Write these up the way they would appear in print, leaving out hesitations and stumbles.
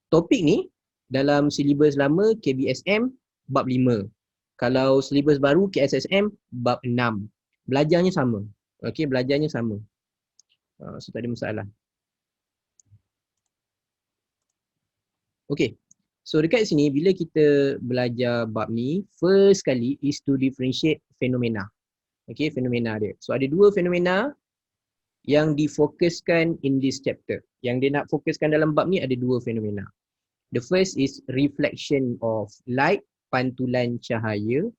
topik ni dalam silibus lama KBSM bab 5. Kalau silibus baru KSSM bab 6. Belajarnya sama. Okey, belajarnya sama. So tak ada masalah. Okey. So dekat sini bila kita belajar bab ni, first kali is to differentiate fenomena. Okey, fenomena dia. So ada dua fenomena yang difokuskan in this chapter. Yang dia nak fokuskan dalam bab ni ada dua fenomena. The first is reflection of light, pantulan cahaya.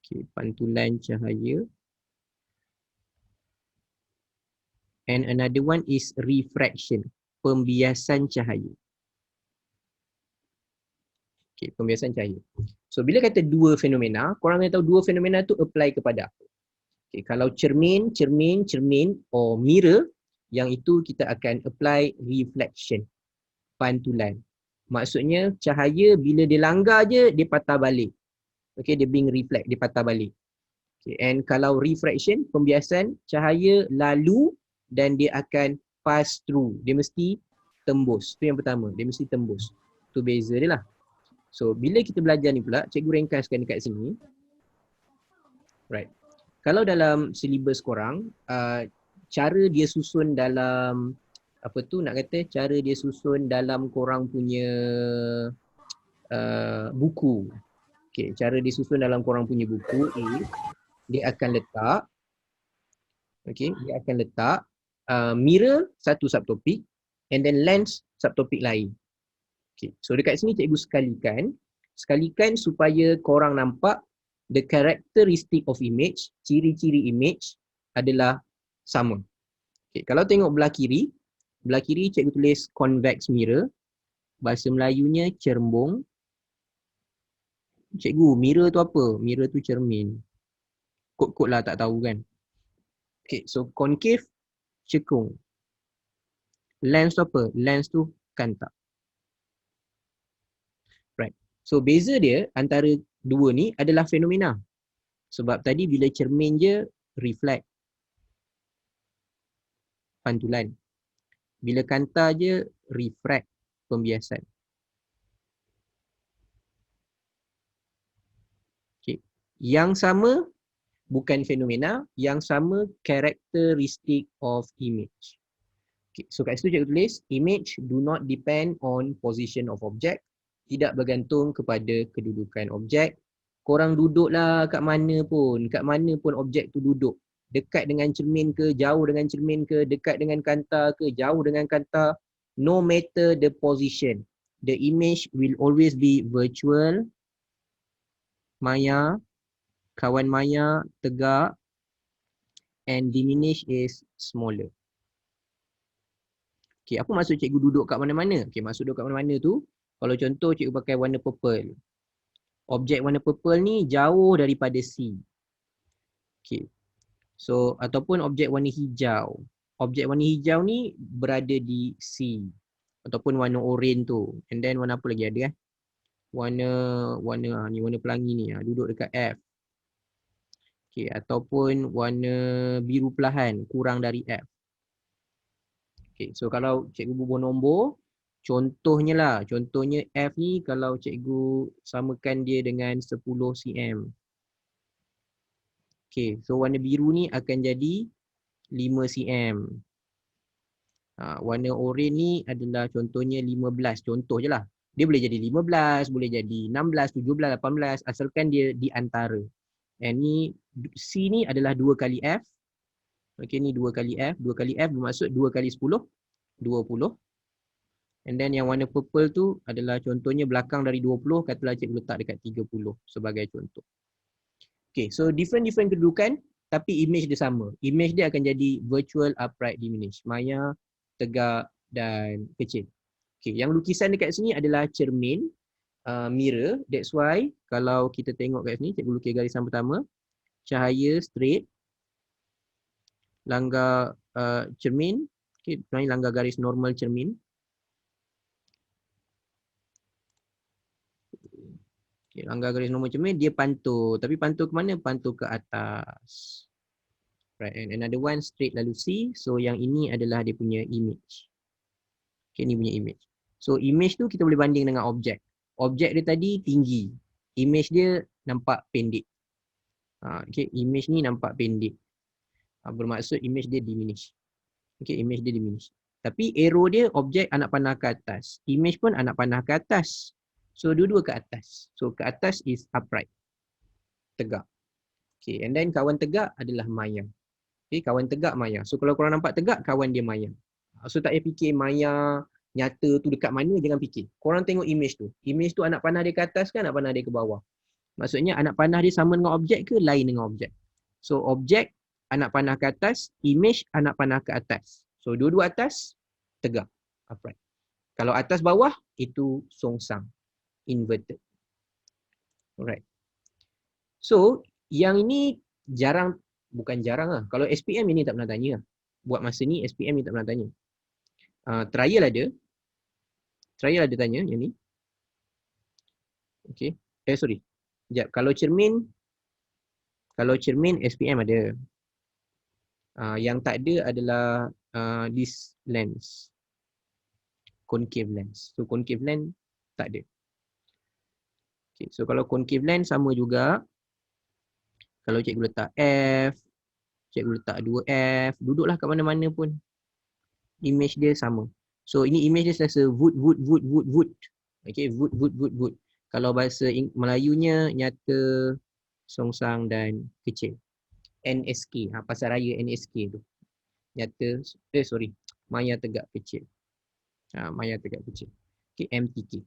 Okay, pantulan cahaya. And another one is refraction, pembiasan cahaya. Okay, pembiasan cahaya. So bila kata dua fenomena, korang kena tahu dua fenomena tu apply kepada apa. Okay, kalau cermin or mirror, yang itu kita akan apply reflection, pantulan. Maksudnya cahaya bila dia langgar je, dia patah balik. Okay, dia being reflect, dia patah balik. Okay, and kalau refraction, pembiasan cahaya lalu dan dia akan pass through. Dia mesti tembus. Itu yang pertama, dia mesti tembus. Itu beza dia lah. So, bila kita belajar ni pula, cikgu ringkaskan dekat sini. Right. Kalau dalam silibus korang, cara dia susun dalam, apa tu nak kata, cara dia susun dalam korang punya buku. Okay, cara dia susun dalam korang punya buku is, dia akan letak, okay, dia akan letak mirror satu subtopik and then lens subtopik lain. Okay, so dekat sini cikgu sekalikan supaya korang nampak the characteristic of image, ciri-ciri image adalah sama. Okay, kalau tengok belah kiri cikgu tulis convex mirror, bahasa Melayunya cerembung. Cikgu, mirror tu apa? Mirror tu cermin. Kod-kod lah tak tahu kan. Okay, so concave cekung. Lens tu apa? Lens tu kantak. Right. So beza dia antara dua ni adalah fenomena. Sebab tadi bila cermin je reflect, pantulan. Bila kantar je refract, pembiasan. Okay. Yang sama bukan fenomena, yang sama characteristic of image. Okay. So kat situ cikgu tulis, image do not depend on position of object, tidak bergantung kepada kedudukan objek. Korang duduklah kat mana pun objek tu duduk. Dekat dengan cermin ke, jauh dengan cermin ke, dekat dengan kantar ke, jauh dengan kantar. No matter the position, the image will always be virtual, maya, kawan maya, tegak, and diminish is smaller. Okay, apa maksud cikgu duduk kat mana-mana? Okay, maksud duduk kat mana-mana tu, kalau contoh cikgu pakai warna purple. Objek warna purple ni jauh daripada C. Okay. So, ataupun objek warna hijau. Objek warna hijau ni berada di C. Ataupun warna oren tu. And then warna apa lagi ada warna pelangi ni, duduk dekat F. Okay, ataupun warna biru perlahan, kurang dari F. Okay, so kalau cikgu bubuh nombor, contohnya F ni kalau cikgu samakan dia dengan 10 cm. Okay, so warna biru ni akan jadi 5 cm. Warna oren ni adalah contohnya 15, contoh je lah. Dia boleh jadi 15, boleh jadi 16, 17, 18, asalkan dia di antara. And ni, C ni adalah 2 kali F. Okay, ni 2 kali F. 2 kali F bermaksud 2 kali 10, 20. And then yang warna purple tu adalah contohnya belakang dari 20, katalah cikgu letak dekat 30 sebagai contoh. Okay, so different kedudukan tapi image dia sama. Image dia akan jadi virtual, upright, diminish, maya, tegak dan kecil. Okay, yang lukisan dekat sini adalah cermin, mirror. That's why kalau kita tengok kat sini, cikgu lukis garisan pertama, cahaya straight, langgar cermin, okay, langgar garis normal cermin. Okay, langgar garis normal cermin, dia pantul. Tapi pantul ke mana? Pantul ke atas. Right, and another one straight lalu C. So yang ini adalah dia punya image. Okay, ni punya image. So image tu kita boleh banding dengan objek. Objek dia tadi tinggi, image dia nampak pendek. Okay, image ni nampak pendek. Bermaksud image dia diminish. Okay, image dia diminish. Tapi arrow dia objek anak panah ke atas. Image pun anak panah ke atas. So dua-dua ke atas. So ke atas is upright. Tegak. Okay, and then kawan tegak adalah maya. Okay, kawan tegak maya. So kalau korang nampak tegak, kawan dia maya. So tak payah fikir maya nyata tu dekat mana, jangan fikir. Korang tengok image tu. Image tu anak panah dia ke atas ke anak panah dia ke bawah? Maksudnya anak panah dia sama dengan objek ke lain dengan objek? So objek anak panah ke atas, image anak panah ke atas. So dua-dua atas, tegak, upright. Kalau atas bawah, itu songsang, inverted. Alright. So yang ini jarang, bukan jarang lah. Kalau SPM ini tak pernah tanya. Buat masa ni SPM ni tak pernah tanya. Trial ada. Trial ada tanya yang ni. Okay. Sorry. Sekejap. Kalau cermin SPM ada. Yang tak ada adalah this lens. Concave lens. So concave lens tak ada. Okay. So kalau concave lens sama juga. Kalau cikgu letak F, cikgu letak 2F, duduklah kat mana-mana pun. Image dia sama. So ini image dia selesa wood. Okay, wood. Kalau bahasa Melayunya nyata, songsang dan kecil. NSK, pasaraya NSK tu. Nyata, maya tegak kecil. Maya tegak kecil. Okay, MTK.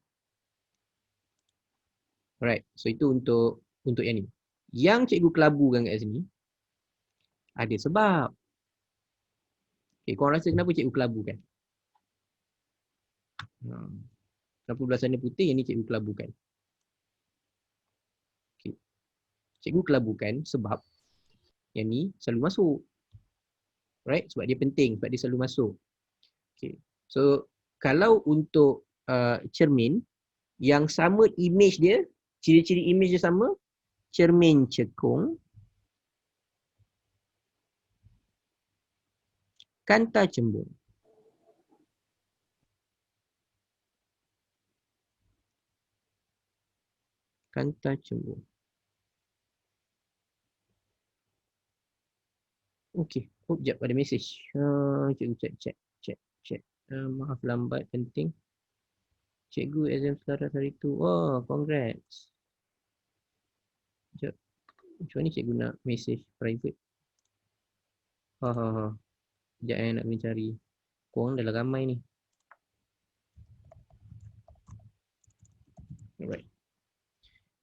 Alright, so itu untuk yang ni. Yang cikgu kelabukan kat sini, ada sebab. Okay, korang rasa kenapa cikgu kelabukan? Kenapa belah sana putih, yang ni cikgu kelabukan? Okay. Cikgu kelabukan sebab yang ni selalu masuk. Right? Sebab dia penting, sebab dia selalu masuk. Okay. So, kalau untuk cermin, yang sama image dia, ciri-ciri image dia sama, cermin cekung, kanta cembung. Kanta cembung. Okey, sekejap ada mesej. Cikgu check. Maaf lambat, penting. Cikgu exam selaras hari tu. Oh, congrats. Sekejap. Macam mana cikgu nak mesej private? Sekejap nak kena cari. Korang dah ramai ni. Alright.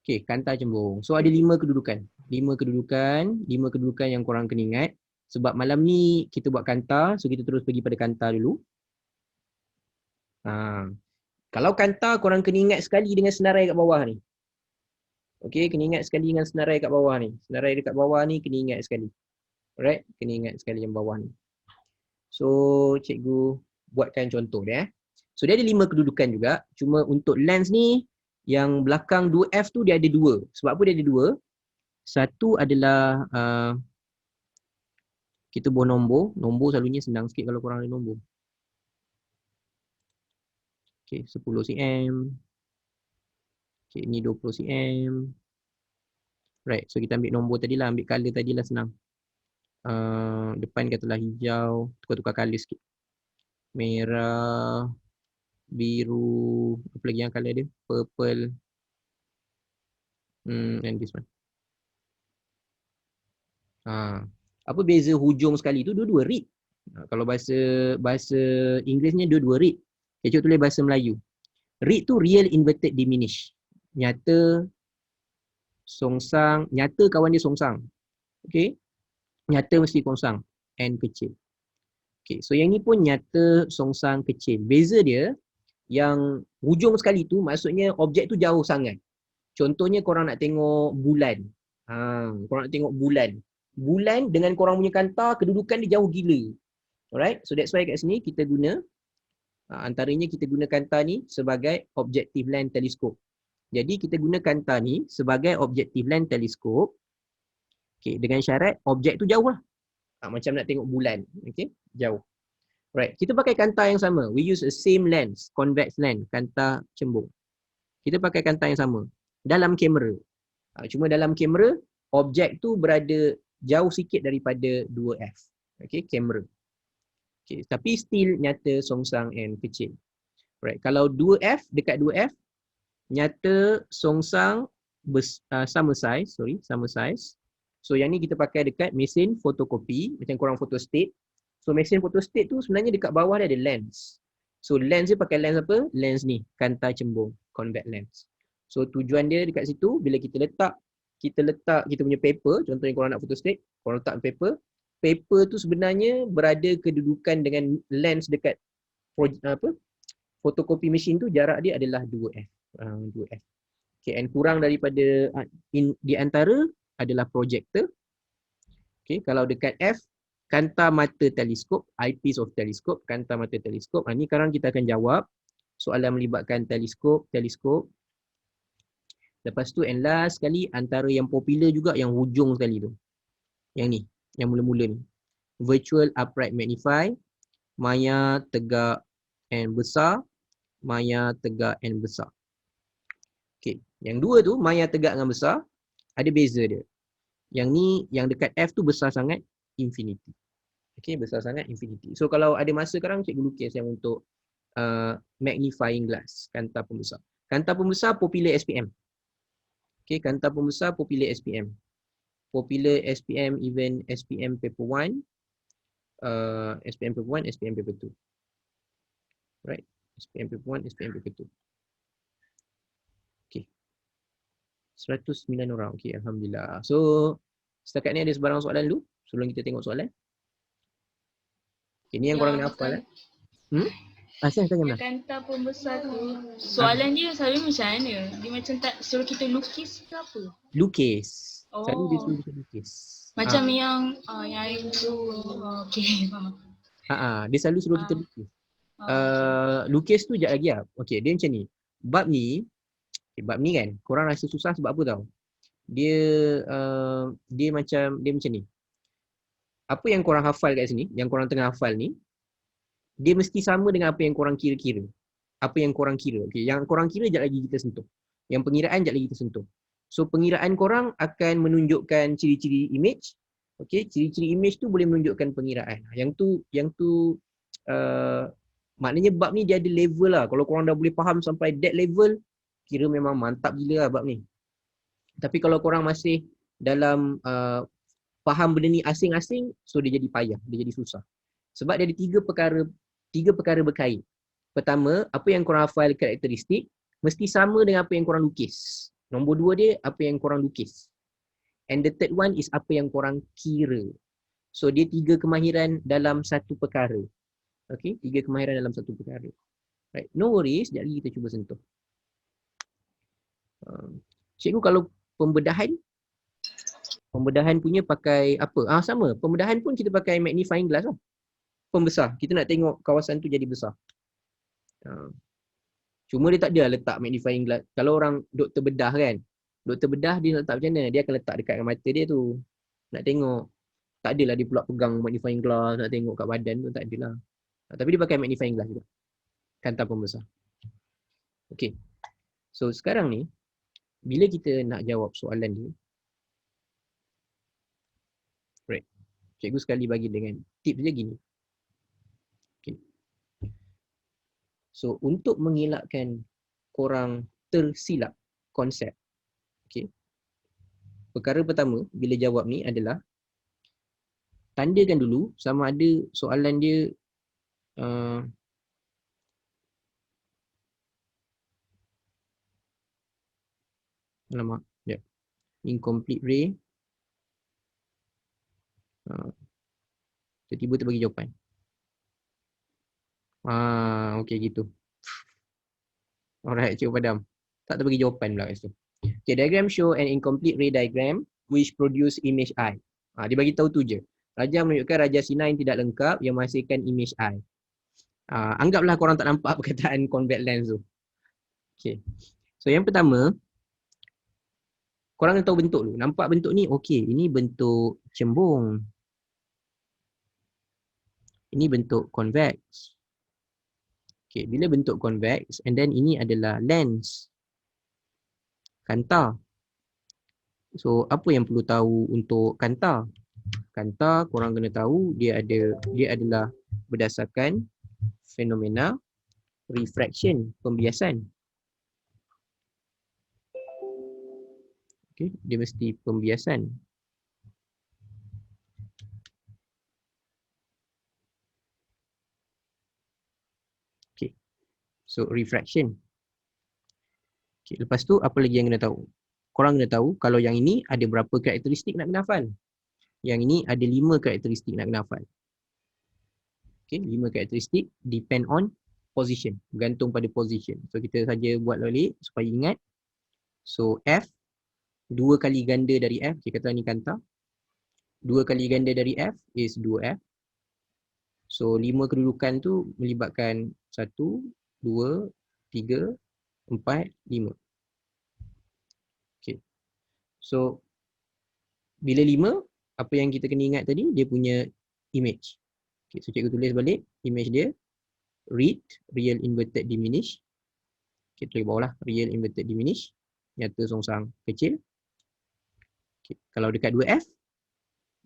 Okay, kanta cembung. So ada 5 kedudukan. 5 kedudukan yang korang kena ingat. Sebab malam ni kita buat kanta, so kita terus pergi pada kanta dulu. Kalau kanta korang kena ingat sekali dengan senarai kat bawah ni. Okay, kena ingat sekali dengan senarai kat bawah ni. Senarai dekat bawah ni kena ingat sekali. Alright, kena ingat sekali yang bawah ni. So, cikgu buatkan contoh dia. So, dia ada 5 kedudukan juga. Cuma untuk lens ni, yang belakang 2F tu dia ada 2. Sebab apa dia ada 2? Satu adalah kita buat nombor. Nombor selalunya senang sikit kalau korang ada nombor. Okay, 10 cm. Okay, ni 20 cm. Right, so kita ambil nombor tadilah, ambil color tadilah senang. Depan katalah hijau, tukar-tukar color sikit. Merah, biru, apa lagi yang color dia? Purple. And this one. Apa beza hujung sekali tu? Dua-dua read. Kalau bahasa Inggerisnya dua-dua read. Cikgu tulis bahasa Melayu. Read tu real inverted diminish. Nyata songsang, nyata kawan dia songsang. Okay. Nyata mesti songsang. N kecil. Okay. So yang ni pun nyata songsang kecil. Beza dia yang hujung sekali tu maksudnya objek tu jauh sangat. Contohnya korang nak tengok bulan. Korang nak tengok bulan. Bulan dengan korang punya kanta kedudukan dia jauh gila. Alright. So that's why kat sini kita guna antaranya kita guna kanta ni sebagai objective lens teleskop. Jadi kita guna kanta ni sebagai objective lens teleskop. Okay, dengan syarat objek tu jauh lah. Macam nak tengok bulan. Okay, jauh. Right, kita pakai kanta yang sama. We use the same lens, convex lens, kanta cembung. Kita pakai kanta yang sama dalam kamera. Cuma dalam kamera, objek tu berada jauh sikit daripada 2F. Okay, kamera. Okay, tapi still nyata, songsang and kecil. Right, kalau 2F, dekat 2F, nyata, songsang, sama size. So yang ni kita pakai dekat mesin fotokopi, macam korang photostat. So mesin photostat tu sebenarnya dekat bawah dia ada lens. So lens dia pakai lens apa? Lens ni, kanta cembung, convex lens. So tujuan dia dekat situ, bila kita letak kita punya paper, contohnya korang nak photostat, korang letak paper tu sebenarnya berada kedudukan dengan lens dekat fotokopi mesin tu, jarak dia adalah 2F. 2F. Okay, and kurang daripada di antara adalah projector. Okay, kalau dekat F, kanta mata teleskop, eyepiece of teleskop, kanta mata teleskop. Ni sekarang kita akan jawab soalan melibatkan teleskop. Lepas tu and last sekali, antara yang popular juga yang hujung sekali tu. Yang ni, yang mula-mula ni. Virtual upright magnify, maya tegak and besar, maya tegak and besar. Okay, yang dua tu, maya tegak dengan besar, ada beza dia. Yang ni, yang dekat F tu besar sangat, infinity. Okay, besar sangat, infinity. So kalau ada masa sekarang, cikgu lukis yang untuk magnifying glass, kanta pembesar. Kanta pembesar popular SPM. Okay, kanta pembesar popular SPM. Popular SPM, even SPM paper 1, SPM paper 1, SPM paper 2. Right, SPM paper 1, SPM paper 2. Okay. 109 orang. Okay, Alhamdulillah. So, setakat ni ada sebarang soalan dulu sebelum kita tengok soalan. Okay, ni yang korang kena hafal. Asal tanya Yang kanta pembesar tu, soalan dia selalu macam mana? Dia macam tak suruh kita lukis ke apa? Lukis. Oh. Selalu dia suruh kita lukis. Macam yang itu, okay, faham. Dia selalu suruh kita lukis. Lukis tu sekejap lagi lah. Okay, dia macam ni. Bab ni kan, korang rasa susah sebab apa tau? Dia macam ni. Apa yang korang hafal kat sini, yang korang tengah hafal ni, dia mesti sama dengan apa yang korang kira-kira. Apa yang korang kira. Okay, yang korang kira sekejap lagi kita sentuh. Yang pengiraan sekejap lagi kita sentuh. So pengiraan korang akan menunjukkan ciri-ciri image. Okay, ciri-ciri image tu boleh menunjukkan pengiraan. Yang tu maknanya bab ni dia ada level lah. Kalau korang dah boleh faham sampai that level, kira memang mantap gila lah bab ni. Tapi kalau korang masih dalam faham benda ni asing-asing, so dia jadi payah, dia jadi susah. Sebab dia ada tiga perkara berkait. Pertama, apa yang korang hafal karakteristik mesti sama dengan apa yang korang lukis. Nombor dua dia, apa yang korang lukis. And the third one is apa yang korang kira. So dia tiga kemahiran dalam satu perkara. Okay, tiga kemahiran dalam satu perkara. Right, no worries, sekejap lagi kita cuba sentuh. Cikgu kalau pembedahan punya pakai apa? Sama, pembedahan pun kita pakai magnifying glass lah. Pembesar, kita nak tengok kawasan tu jadi besar. Cuma dia tak ada letak magnifying glass. Kalau orang doktor bedah kan, doktor bedah dia letak macam mana? Dia akan letak dekat mata dia tu. Nak tengok. Tak adalah dia pula pegang magnifying glass, nak tengok kat badan tu, tak adalah. Tapi dia pakai magnifying glass juga. Kanta pembesar. Okay. So sekarang ni, bila kita nak jawab soalan dia, right, cikgu sekali bagi dengan tips dia gini. Okay. So untuk mengelakkan korang tersilap konsep, okay, perkara pertama bila jawab ni adalah tandakan dulu sama ada soalan dia incomplete ray, tiba-tiba terbagi jawapan. Okay gitu. Alright, Cikgu Padam. Tak terbagi jawapan pula kat situ. Okay, diagram show an incomplete ray diagram which produce image I. Dia bagi tahu tu je. Raja menunjukkan raja sinar yang tidak lengkap yang menghasilkan image I. Anggaplah korang tak nampak perkataan convex lens tu. Okay. So yang pertama, korang kena tahu bentuk dulu. Nampak bentuk ni? Okay, ini bentuk cembung. Ini bentuk convex. Okay, bila bentuk convex and then ini adalah lens. Kanta. So apa yang perlu tahu untuk kanta? Kanta korang kena tahu dia adalah berdasarkan fenomena refraction, pembiasan. Okay, dia mesti pembiasan. Okay, so refraction. Okay, lepas tu apa lagi yang kena tahu? Korang kena tahu kalau yang ini ada berapa karakteristik nak kena hafal. Yang ini ada 5 karakteristik nak kena hafal. Okay, 5 karakteristik depend on position, bergantung pada position. So kita saja buat balik supaya ingat. So F, 2 kali ganda dari F, kita kata ni kanta. 2 kali ganda dari F is 2F. So 5 kedudukan tu melibatkan 1, 2, 3, 4, 5. Okay. So bila 5, apa yang kita kena ingat tadi, dia punya image. Okay, so cikgu tulis balik image dia. Read, real inverted diminish. Okay, tulis bawah lah, real inverted diminish. Nyata songsang kecil. Okay, kalau dekat 2F,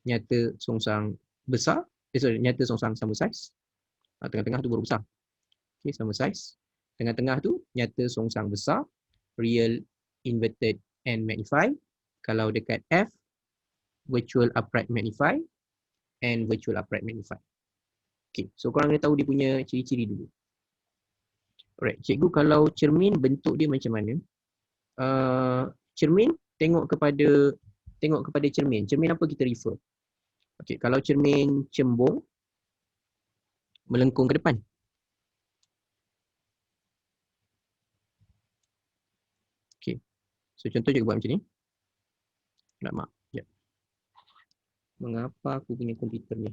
nyata songsang besar. Nyata songsang sama size. Tengah-tengah tu baru besar. Okay, sama size. Tengah-tengah tu nyata songsang besar. Real inverted and magnify. Kalau dekat F, virtual upright magnify and virtual upright magnify. Okay, so korang kena tahu dia punya ciri-ciri dulu. Alright, cikgu kalau cermin bentuk dia macam mana? Cermin tengok kepada cermin. Cermin apa kita refer? Okay, kalau cermin cembung melengkung ke depan. Okay, so contoh cikgu buat macam ni. Tak mak. Ya. Mengapa aku punya komputer ni?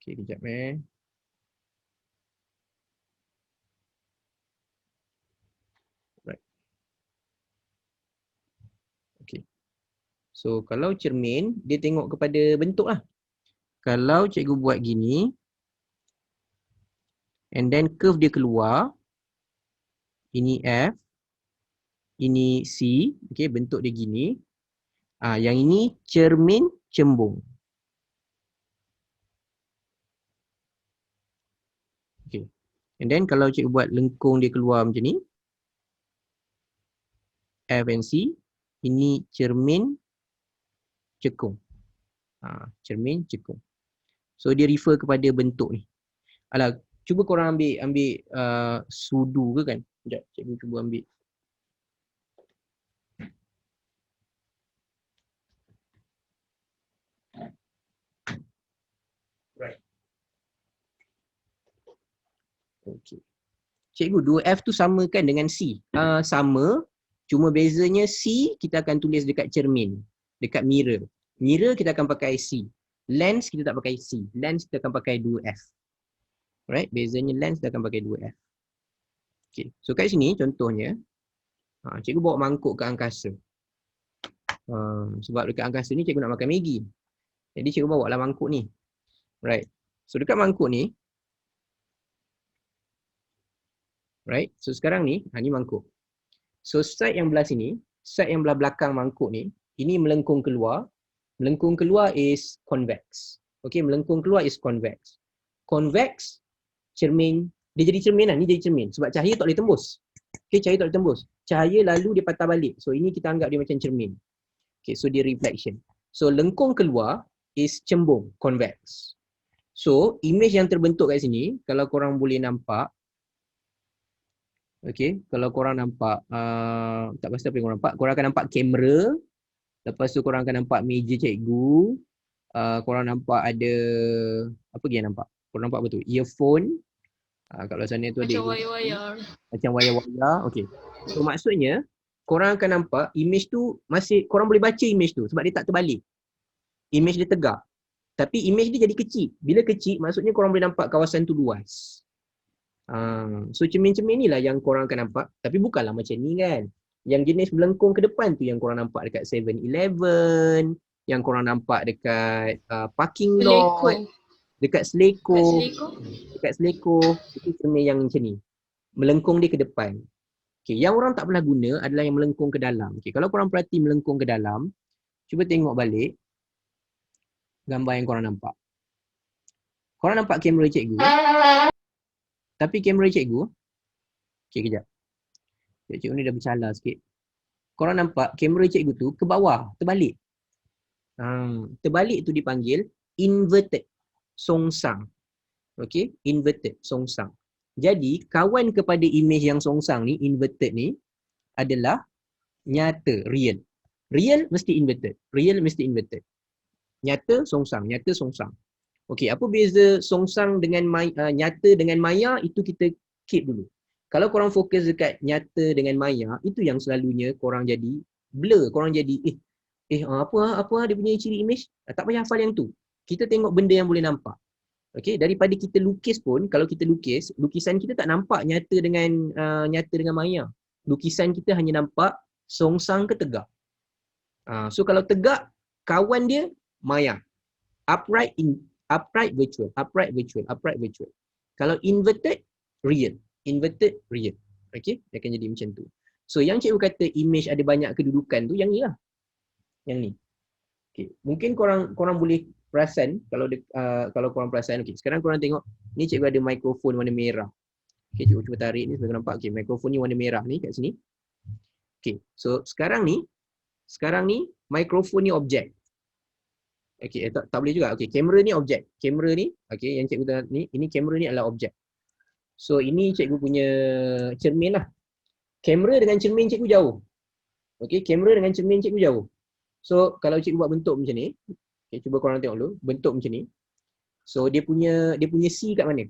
Okay, kejap Right. Okay. So kalau cermin, dia tengok kepada bentuk lah. Kalau cikgu buat gini, and then curve dia keluar, ini F, ini C, okay, bentuk dia gini. Yang ini cermin cembung. Okay. And then kalau cikgu buat lengkung dia keluar macam ni, F and C, ini cermin cekung. Cermin cekung. So dia refer kepada bentuk ni. Alah, cuba korang ambil sudu ke kan? Sekejap, cikgu cuba ambil. Right. Okay. Cikgu, 2F tu samakan dengan C. Sama, cuma bezanya C kita akan tulis dekat cermin, dekat mirror. Mirror kita akan pakai C. Lens kita tak pakai C. Lens kita akan pakai 2F. Right, bezanya lens kita akan pakai 2F. Okay, so kat sini contohnya, cikgu bawa mangkuk ke angkasa. Sebab dekat angkasa ni cikgu nak makan Maggi. Jadi cikgu bawa lah mangkuk ni. Right, so dekat mangkuk ni, right, so sekarang ni, ni mangkuk. So side yang belah sini, side yang belah belakang mangkuk ni, ini melengkung keluar. Melengkung keluar is convex. Okay, melengkung keluar is convex. Convex, cermin, dia jadi cermin lah, ni jadi cermin. Sebab cahaya tak boleh tembus. Okay, cahaya tak boleh tembus. Cahaya lalu dia patah balik. So ini kita anggap dia macam cermin. Okay, so dia reflection. So lengkung keluar is cembung, convex. So image yang terbentuk kat sini, kalau korang boleh nampak, okay, kalau korang nampak, tak pasti apa yang korang nampak. Korang akan nampak kamera. Lepas tu korang akan nampak meja cikgu. Korang nampak ada, apa lagi yang nampak? Korang nampak apa tu? Earphone. Kat luar sana tu ada macam wayar-wayar. Macam wayar-wayar. Okay. So maksudnya, korang akan nampak image tu masih, korang boleh baca image tu sebab dia tak terbalik. Image dia tegak. Tapi image dia jadi kecil. Bila kecil, maksudnya korang boleh nampak kawasan tu luas. So cermin-cermin ni lah yang korang akan nampak. Tapi bukanlah macam ni kan. Yang jenis melengkung ke depan tu yang korang nampak dekat 7-Eleven, yang korang nampak dekat parking Seleko. lot, dekat Kat seleko, Seleko. itu cermin yang macam ni. Melengkung dia ke depan. Okay, yang orang tak pernah guna adalah yang melengkung ke dalam. Okay, kalau korang perhati melengkung ke dalam, cuba tengok balik gambar yang korang nampak. Korang nampak kamera cikgu? Tapi kamera cikgu, okay, kejap. Cikgu ni dah bercala sikit. Korang nampak kamera cikgu tu ke bawah, terbalik. Terbalik tu dipanggil inverted songsang. Okay, inverted songsang. Jadi, kawan kepada image yang songsang ni, inverted ni, adalah nyata, real. Real mesti inverted. Real mesti inverted. Nyata, songsang. Nyata, songsang. Okay, apa beza songsang dengan nyata dengan maya, itu kita keep dulu. Kalau korang fokus dekat nyata dengan maya, itu yang selalunya korang jadi blur. Korang jadi, apa dia punya ciri image? Tak payah hafal yang tu. Kita tengok benda yang boleh nampak. Okay, daripada kita lukis pun, kalau kita lukis, lukisan kita tak nampak nyata dengan maya. Lukisan kita hanya nampak songsang ke tegak. So kalau tegak, kawan dia maya. Upright virtual. Kalau inverted, real. Inverted, real. Okay, dia akan jadi macam tu. So yang cikgu kata image ada banyak kedudukan tu, yang ni lah. Yang ni. Okay. Mungkin korang boleh perasan, kalau korang perasan, okay, sekarang korang tengok, ni cikgu ada mikrofon warna merah. Okay, cikgu cuba tarik ni supaya nampak. Okay, mikrofon ni warna merah ni kat sini. Okay, so sekarang ni mikrofon ni objek. Okay, tak boleh juga. Okay, kamera ni objek. Kamera ni, okay, yang cikgu tahu ni, ini kamera ni adalah objek. So ini cikgu punya cermin lah. Kamera dengan cermin cikgu jauh. Okay, kamera dengan cermin cikgu jauh. So kalau cikgu buat bentuk macam ni, okay, cuba korang tengok dulu, bentuk macam ni. So dia punya C kat mana?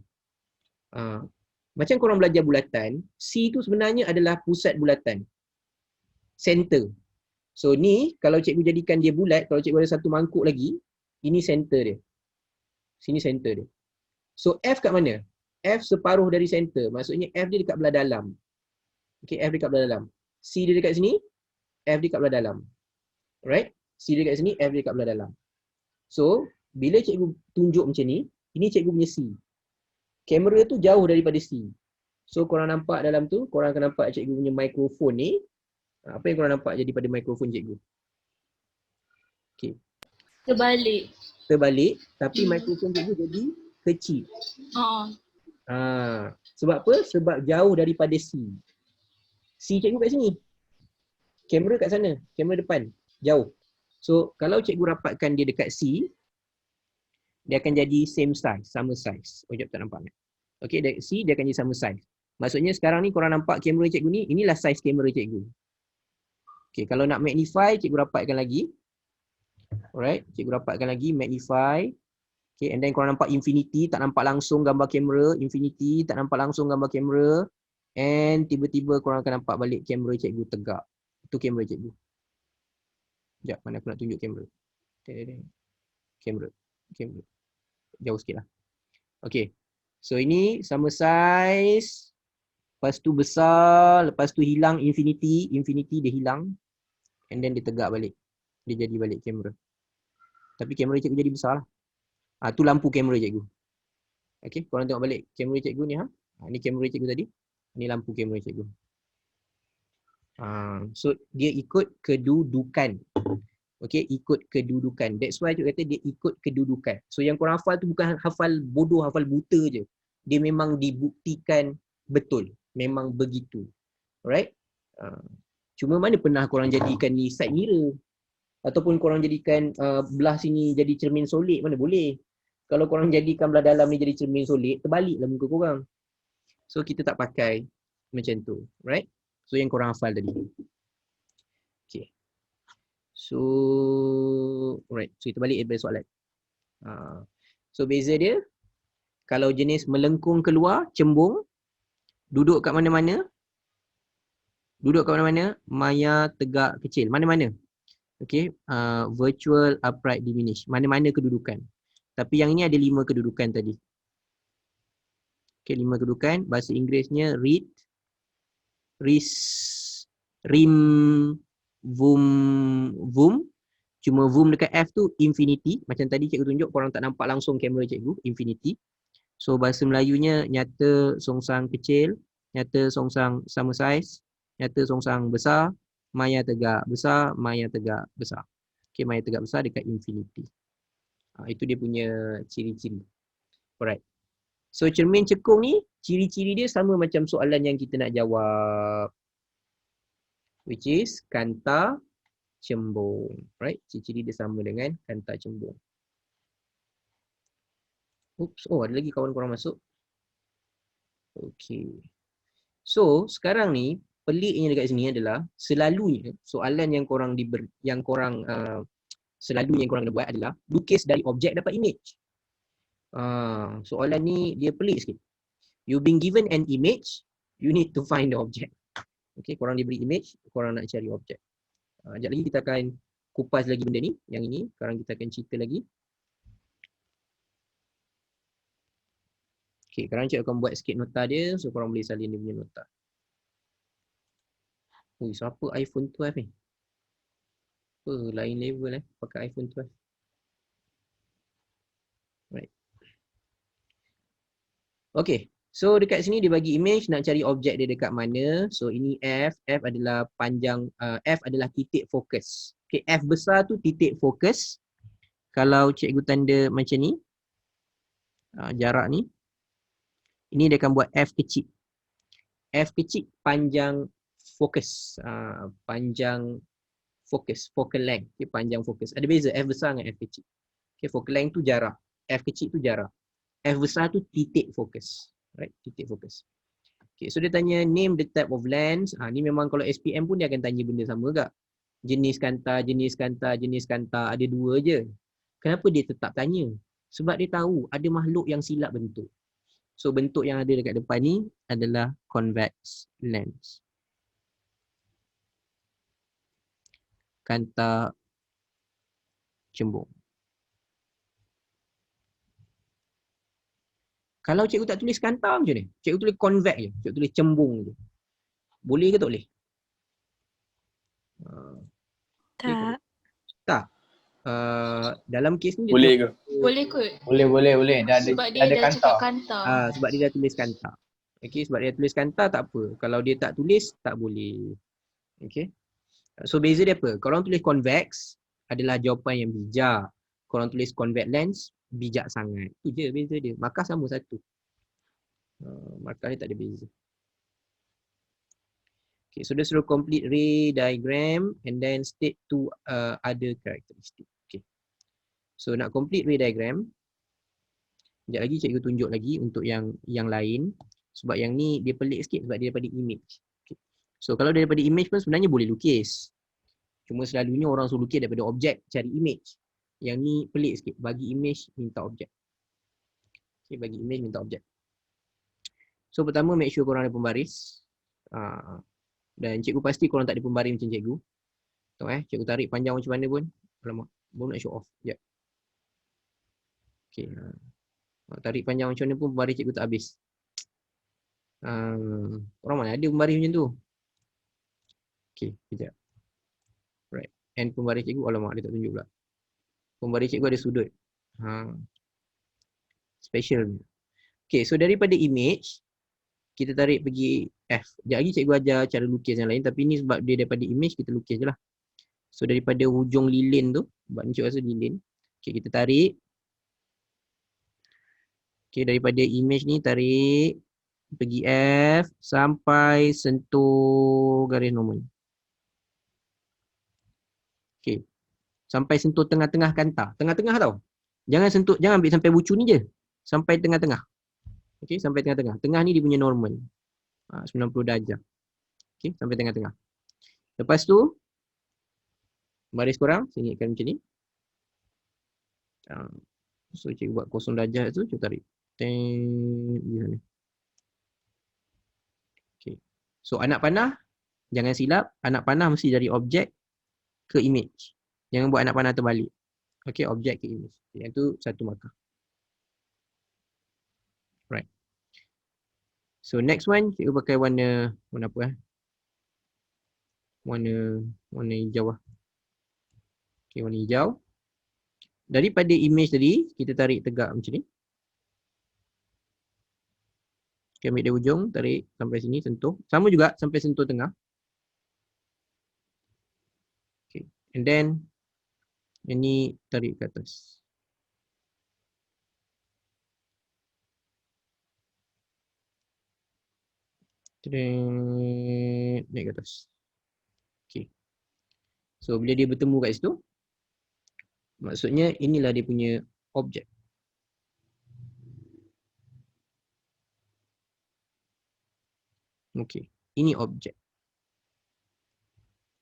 Macam korang belajar bulatan, C tu sebenarnya adalah pusat bulatan. Center. So ni kalau cikgu jadikan dia bulat, kalau cikgu ada satu mangkuk lagi, ini center dia. Sini center dia. So F kat mana? F separuh dari center. Maksudnya F dia dekat belah dalam. Okay, F dekat belah dalam. C dia dekat sini, F dia dekat belah dalam. Right? C dia dekat sini, F dia dekat belah dalam. So, bila cikgu tunjuk macam ni, ini cikgu punya C. Kamera tu jauh daripada C. So, korang nampak dalam tu, korang akan nampak cikgu punya mikrofon ni. Apa yang korang nampak jadi pada mikrofon cikgu? Okay. Terbalik, tapi mikrofon cikgu jadi kecil. Sebab apa? Sebab jauh daripada C. C cikgu kat sini. Kamera kat sana, kamera depan, jauh. So, kalau cikgu rapatkan dia dekat C, dia akan jadi same size, sama size. Oh, sekejap tak nampak. Okay, dari C dia akan jadi sama size. Maksudnya sekarang ni korang nampak kamera cikgu ni, inilah size kamera cikgu. Okay, kalau nak magnify, cikgu rapatkan lagi. Alright, cikgu rapatkan lagi, magnify. Okay, and then korang nampak infinity, tak nampak langsung gambar kamera. Infinity, tak nampak langsung gambar kamera. And tiba-tiba korang akan nampak balik kamera cikgu tegak. Itu kamera cikgu. Sekejap, mana aku nak tunjuk kamera. Kamera. Jauh sikit lah. Okay. So ini sama size. Lepas tu besar. Lepas tu hilang infinity. Infinity dia hilang. And then dia tegak balik. Dia jadi balik kamera. Tapi kamera cikgu jadi besar lah. Tu lampu kamera cikgu. Okay. Korang tengok balik kamera cikgu ni. Ni kamera cikgu tadi. Ni lampu kamera cikgu. So dia ikut kedudukan. Okay, ikut kedudukan. That's why cikgu kata dia ikut kedudukan. So yang korang hafal tu bukan hafal bodoh, hafal buta je. Dia memang dibuktikan betul. Memang begitu. Alright? Cuma mana pernah korang jadikan ni side mirror? Ataupun korang jadikan belah sini jadi cermin solid, mana boleh. Kalau korang jadikan belah dalam ni jadi cermin solid, terbaliklah muka korang. So kita tak pakai macam tu. Right? So yang korang hafal tadi. Okay. So, alright. So kita balik daripada soalan. So beza dia, kalau jenis melengkung keluar, cembung, duduk kat mana-mana, maya tegak kecil, mana-mana. Okay, virtual, upright, diminish, mana-mana kedudukan. Tapi yang ini ada 5 kedudukan tadi. Okay, 5 kedudukan. Bahasa Inggerisnya read, ris, rim, vum. Cuma zoom dekat F tu infinity. Macam tadi cikgu tunjuk, korang tak nampak langsung kamera cikgu, infinity. So bahasa Melayunya nyata songsang kecil, nyata songsang sama saiz, nyata songsang besar, maya tegak besar, maya tegak besar. Okay, maya tegak besar dekat infinity. Itu dia punya ciri-ciri. Alright. So cermin cekung ni, ciri-ciri dia sama macam soalan yang kita nak jawab. Which is kanta cembung. Right? Ciri-ciri dia sama dengan kanta cembung. Oops, oh ada lagi kawan korang masuk. Okay. So, sekarang ni peliknya dekat sini adalah selalunya soalan yang korang selalunya yang korang kena buat adalah lukis dari objek dapat image. Soalan ni dia pelik sikit. You been given an image, you need to find the object. Okay, korang diberi image, korang nak cari objek. Sekejap lagi kita akan kupas lagi benda ni. Yang ini, sekarang kita akan cerita lagi. Okay, sekarang cikgu akan buat sikit nota dia, so korang boleh salin dia punya nota. Ui, siapa iPhone 12 ni? Apa, lain level pakai iPhone 12. Right. Okay, so dekat sini dia bagi image, nak cari objek dia dekat mana. So ini F, F adalah panjang, F adalah titik fokus. Okay, F besar tu titik fokus. Kalau cikgu tanda macam ni, jarak ni, ini dia akan buat F kecil. F kecil panjang fokus, panjang fokus, focal length, okay, panjang fokus. Ada beza F besar dengan F kecil. Okay, focal length tu jarak, F kecil tu jarak. F besar tu titik fokus, right? Titik fokus. Okay, so dia tanya name the type of lens. Ni memang kalau SPM pun dia akan tanya benda sama ke? Jenis kanta, jenis kanta, jenis kanta, ada dua je. Kenapa dia tetap tanya? Sebab dia tahu ada makhluk yang silap bentuk. So bentuk yang ada dekat depan ni adalah convex lens. Kanta cembung. Kalau cikgu tak tulis kanta macam ni, cikgu tulis convex je, cikgu tulis cembung je. Boleh ke tak boleh? Tak. Tak. Dalam kes ni dia Boleh ke? Boleh kot. Boleh. Dah Sebab ada, dia dah kanta. cakap kanta. sebab dia dah tulis kanta. Okey, sebab dia tulis kanta tak apa. Kalau dia tak tulis tak boleh. Okey. So beza dia apa? Kalau orang tulis convex adalah jawapan yang bijak. Kalau orang tulis convex lens bijak sangat. Itu je beza dia. Markah sama satu. Markah dia tak ada beza. Okay, so dia suruh complete ray diagram and then state two other characteristic. Okay. So nak complete ray diagram, sekejap lagi cikgu tunjuk lagi untuk yang lain. Sebab yang ni dia pelik sikit sebab dia daripada image. Okay. So kalau dia daripada image pun sebenarnya boleh lukis. Cuma selalunya orang suruh lukis daripada objek cari image. Yang ni pelik sikit, bagi image minta objek. Okay, bagi image minta objek. So pertama make sure korang ada pembaris. Dan cikgu pasti korang tak ada pembaris macam cikgu. Tahu cikgu tarik panjang macam mana pun. Alamak, baru nak show off. Sekejap. Okay. Tarik panjang macam mana pun pembaris cikgu tak habis. Orang mana ada pembaris macam tu? Okay, sekejap. Right. And pembaris cikgu, alamak dia tak tunjuk pula. Pembaris cikgu ada sudut. Special. Okay, so daripada image, kita tarik pergi F. Sekejap lagi cikgu ajar cara lukis yang lain. Tapi ni sebab dia daripada image, kita lukis je lah. So daripada hujung lilin tu, sebab ni cikgu rasa lilin. Okay, kita tarik. Okay, daripada image ni tarik. Pergi F sampai sentuh garis normal. Okay. Sampai sentuh tengah-tengah kanta. Tengah-tengah tau. Jangan ambil sampai bucu ni je. Sampai tengah-tengah. Okay, sampai tengah-tengah. Tengah ni dia punya normal. 90 darjah. Okay, sampai tengah-tengah. Lepas tu, baris korang, saya ingatkan macam ni. So, cikgu buat 0 darjah tu, cikgu tarik. Okay. So, anak panah, jangan silap. Anak panah mesti dari objek ke image. Jangan buat anak panah terbalik. Okay, objek ke image. Yang tu satu markah. Right. So next one, cikgu pakai warna apa Warna hijau lah. Okay, warna hijau. Daripada image tadi, kita tarik tegak macam ni. Okay, ambil dari ujung, tarik sampai sini, sentuh. Sama juga sampai sentuh tengah. Okay, and then yang ni tarik ke atas. Naik ke atas. Okay. So, bila dia bertemu kat situ, maksudnya inilah dia punya objek. Okay, ini objek.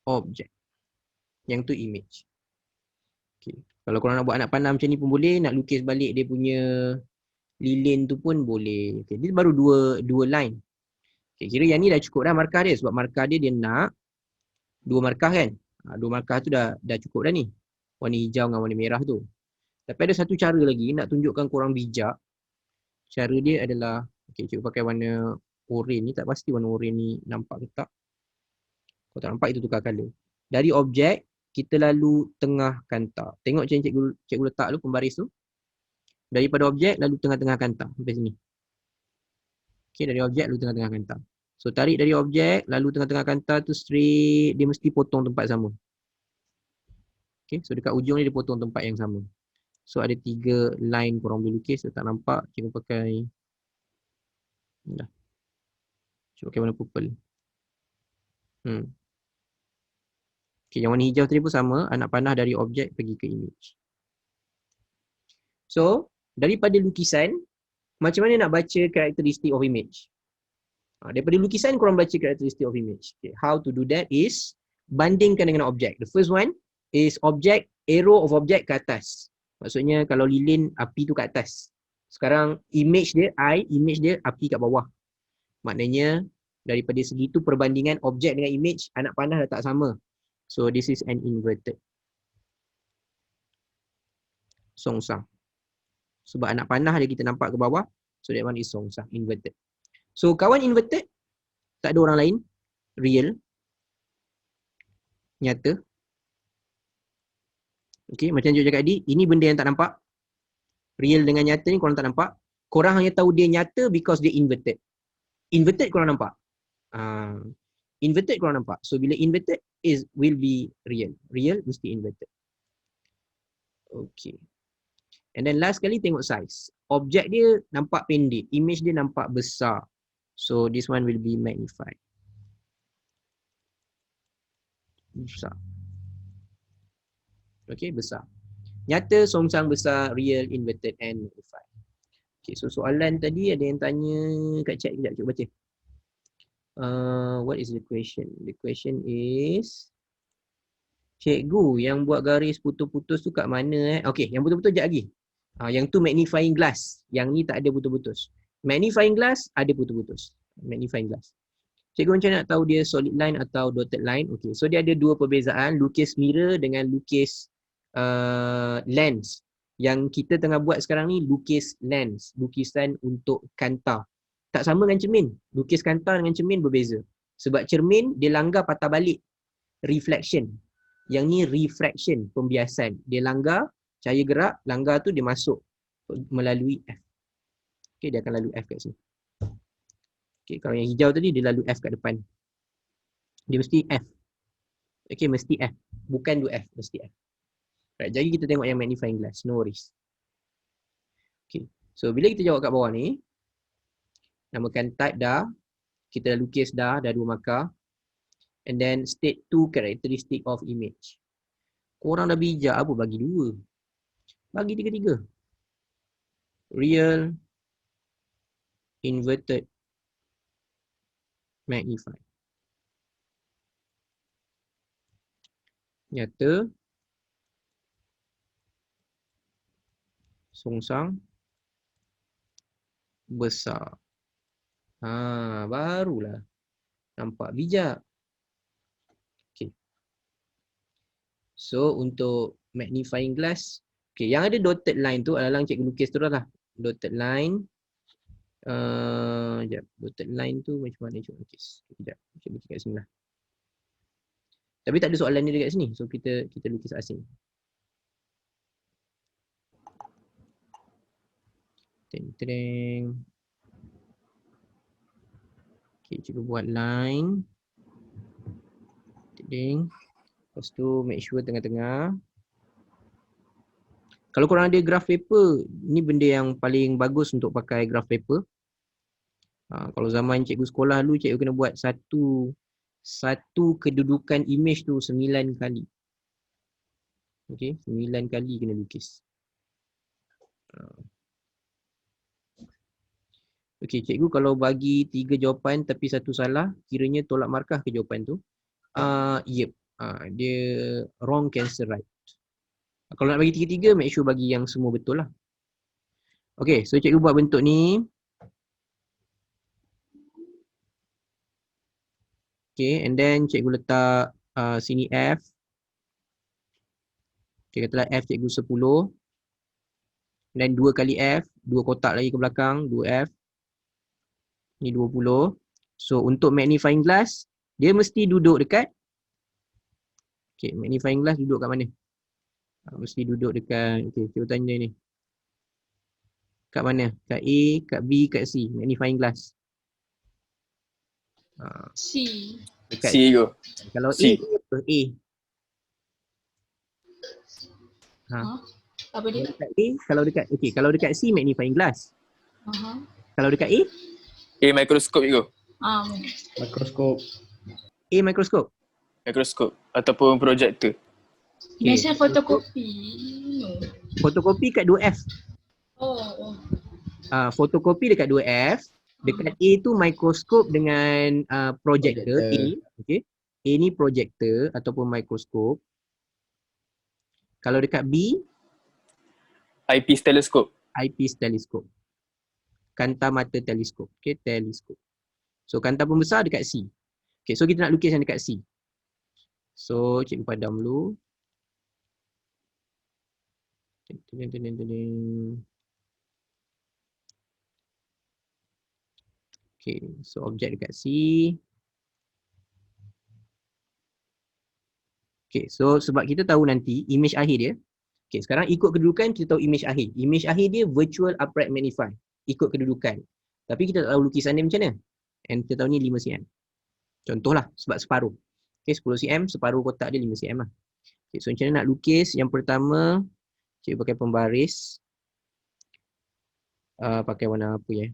Objek. Yang tu image. Okay. Kalau korang nak buat anak panah macam ni pun boleh, nak lukis balik dia punya lilin tu pun boleh. Okay, dia baru dua line. Okay, kira yang ni dah cukup dah markah dia, sebab markah dia nak dua markah kan. Dua markah tu dah cukup dah ni. Warna hijau dengan warna merah tu. Tapi ada satu cara lagi nak tunjukkan korang bijak. Cara dia adalah, okay, cikgu pakai warna oranye ni, tak pasti warna oranye ni nampak ke tak. Kalau tak nampak, itu tukar color. Dari objek, kita lalu tengahkan tak. Tengok macam cikgu letak tu, pembaris tu. Daripada objek, lalu tengah-tengahkan tak. Sampai sini. Okay, dari objek, lalu tengah-tengahkan tak. So, tarik dari objek, lalu tengah-tengahkan tak tu straight, dia mesti potong tempat sama. Okay, so dekat ujung ni dia potong tempat yang sama. So, ada 3 line korang boleh lukis. So, tak nampak, cikgu pakai dah. Cikgu pakai warna purple. Okay, yang warna hijau tadi pun sama, anak panah dari objek pergi ke image. So, daripada lukisan, macam mana nak baca karakteristik of image? Daripada lukisan, korang baca karakteristik of image. Okay, how to do that is, bandingkan dengan objek. The first one is objek, arrow of objek ke atas. Maksudnya, kalau lilin, api tu ke atas. Sekarang, image dia, image dia, api kat bawah. Maknanya, daripada segitu perbandingan objek dengan image, anak panah dah tak sama. So, this is an inverted. Songsang. Sebab anak panah dia kita nampak ke bawah. So, that one is songsang, inverted. So, kawan inverted, tak ada orang lain. Real. Nyata. Okay, macam cikgu cakap tadi, ini benda yang tak nampak. Real dengan nyata ni korang tak nampak. Korang hanya tahu dia nyata because dia inverted. Inverted korang nampak. Inverted korang nampak. So, bila inverted will be real. Real mesti inverted. Okay. And then last kali tengok size. Objek dia nampak pendek. Image dia nampak besar. So, this one will be magnified. Besar. Okay, besar. Nyata, songsang, besar, real, inverted and magnified. Okay, so soalan tadi ada yang tanya kat chat. Sekejap, cikgu baca. What is the question? The question is, cikgu yang buat garis putus-putus tu kat mana? Okay, yang putus-putus sekejap lagi. Yang tu magnifying glass. Yang ni tak ada putus-putus. Magnifying glass ada putus-putus. Magnifying glass. Cikgu macam nak tahu dia solid line atau dotted line? Okay, so dia ada dua perbezaan. Lukis mirror dengan lukis lens. Yang kita tengah buat sekarang ni lukis lens. Lukisan untuk kanta. Tak sama dengan cermin. Lukis kanta dengan cermin berbeza. Sebab cermin dia langgar patah balik. Reflection. Yang ni refraction, pembiasan. Dia langgar, cahaya gerak, langgar tu dia masuk melalui F. Okay, dia akan lalu F kat sini. Okay, kalau yang hijau tadi dia lalu F kat depan. Dia mesti F. Okay, mesti F. Bukan 2F, mesti F. Right, jadi kita tengok yang magnifying glass. No worries. Okay, so bila kita jawab kat bawah ni, namakan type dah. Kita dah lukis dah 2 markah. And then state 2 characteristic of image. Korang dah bijak apa bagi 2? Bagi 3. Real, inverted, magnified. Nyata, songsang, besar. Barulah nampak bijak. Okay. So, untuk magnifying glass, okay, yang ada dotted line tu adalah cikgu lukis tu lah. Dotted line. Sekejap. Dotted line tu macam mana cikgu lukis? Sekejap. Cikgu lukis kat sini lah. Tapi tak ada soalan ni dekat sini. So, kita lukis asing. Teng. Okay, cikgu buat line. Teng. Lepas tu make sure tengah-tengah. Kalau korang ada graph paper, ni benda yang paling bagus untuk pakai graph paper. Kalau zaman cikgu sekolah dulu, cikgu kena buat satu kedudukan image tu 9 kali. Okey, 9 kali kena lukis. Okey, cikgu kalau bagi 3 jawapan tapi satu salah, kiranya tolak markah ke jawapan tu? Yep. Dia wrong cancel right. Kalau nak bagi tiga-tiga, make sure bagi yang semua betul lah. Okay, so cikgu buat bentuk ni. Okay, and then cikgu letak sini F. Okay, katalah F cikgu 10. Dan 2 kali F, 2 kotak lagi ke belakang, 2F. Ni 20. So, untuk magnifying glass, dia mesti duduk dekat. Okay, magnifying glass duduk kat mana? Mesti duduk dekat, okay, cikgu tanya ni. Kat mana? Kat A, kat B, kat C. Magnifying glass. C. Dekat C ke? Kalau C. A tu apa? A. Apa dia? Dekat A, kalau dekat C magnifying glass. Kalau dekat A? A mikroskop ke? Mikroskop. A mikroskop. Mikroskop ataupun projector. Biasa fotokopi. No. Fotokopi kat 2F. Oh. Fotokopi dekat 2F. Dekat A tu mikroskop dengan projector. A. Okay. A ni projector ataupun mikroskop. Kalau dekat B, Eyepiece teleskop. eyepiece teleskop. Kanta mata teleskop. Okay, teleskop. So kanta pembesar dekat C. Okay, so kita nak lukis yang dekat C. So cikgu padam dulu. Okay, so objek dekat C. Okay, so sebab kita tahu nanti image akhir dia. Okay, sekarang ikut kedudukan kita tahu image akhir. Image akhir dia virtual upright magnify. Ikut kedudukan. Tapi kita tak tahu lukisan dia macam mana. And kita tahu ni 5 cm. Contohlah, sebab separuh. Okay, 10 cm, separuh kotak dia 5 cm lah. Okay, so macam mana nak lukis? Yang pertama, cikgu pakai pembaris. Pakai warna apa ya?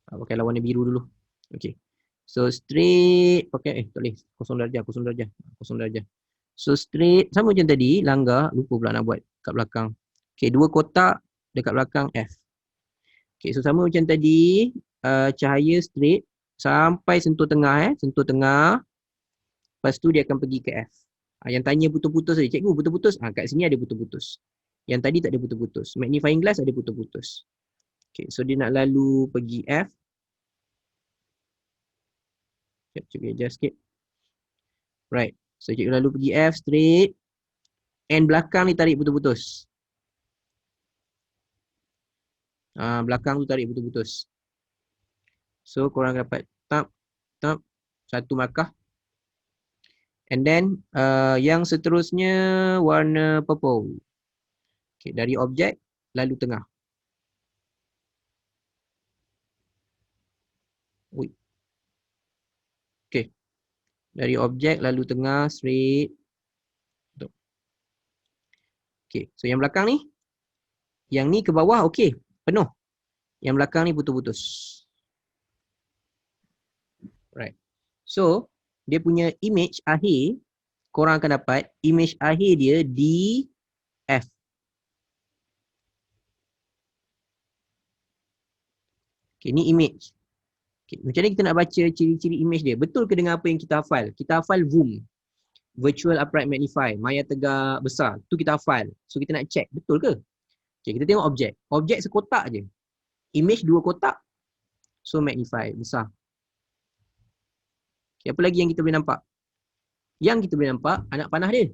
Pakai warna biru dulu. Okay. So straight, pakai, tak boleh, 0 darjah. So straight, sama macam tadi, langgar, lupa pula nak buat kat belakang. Okay, 2 kotak dekat belakang F. Okay, so sama macam tadi, cahaya straight, sampai sentuh tengah sentuh tengah. Lepas tu dia akan pergi ke F. Yang tanya putus-putus tadi, cikgu putus-putus? Kat sini ada putus-putus. Yang tadi tak ada putus-putus. Magnifying glass ada putus-putus. Okay, so dia nak lalu pergi F. Cikgu adjust sikit. Right. So cikgu lalu pergi F straight. And belakang ni tarik putus-putus. Belakang tu tarik putus-putus. So korang dapat tap, satu markah. And then yang seterusnya warna purple. Okay, dari objek lalu tengah. Okay. Dari objek lalu tengah straight. Okay, so yang belakang ni. Yang ni ke bawah okey, penuh. Yang belakang ni putus-putus. Right. So, dia punya image akhir, korang akan dapat image akhir dia di F. Okay, ni image. Okay, macam mana kita nak baca ciri-ciri image dia? Betul ke dengan apa yang kita hafal? Kita hafal VUM. Virtual Upright Magnify. Maya tegak besar. Tu kita hafal. So, kita nak check. Betul ke? Okay, kita tengok objek. Objek sekotak je. Image 2 kotak. So, magnify. Besar. Okay, apa lagi yang kita boleh nampak? Yang kita boleh nampak, anak panah dia.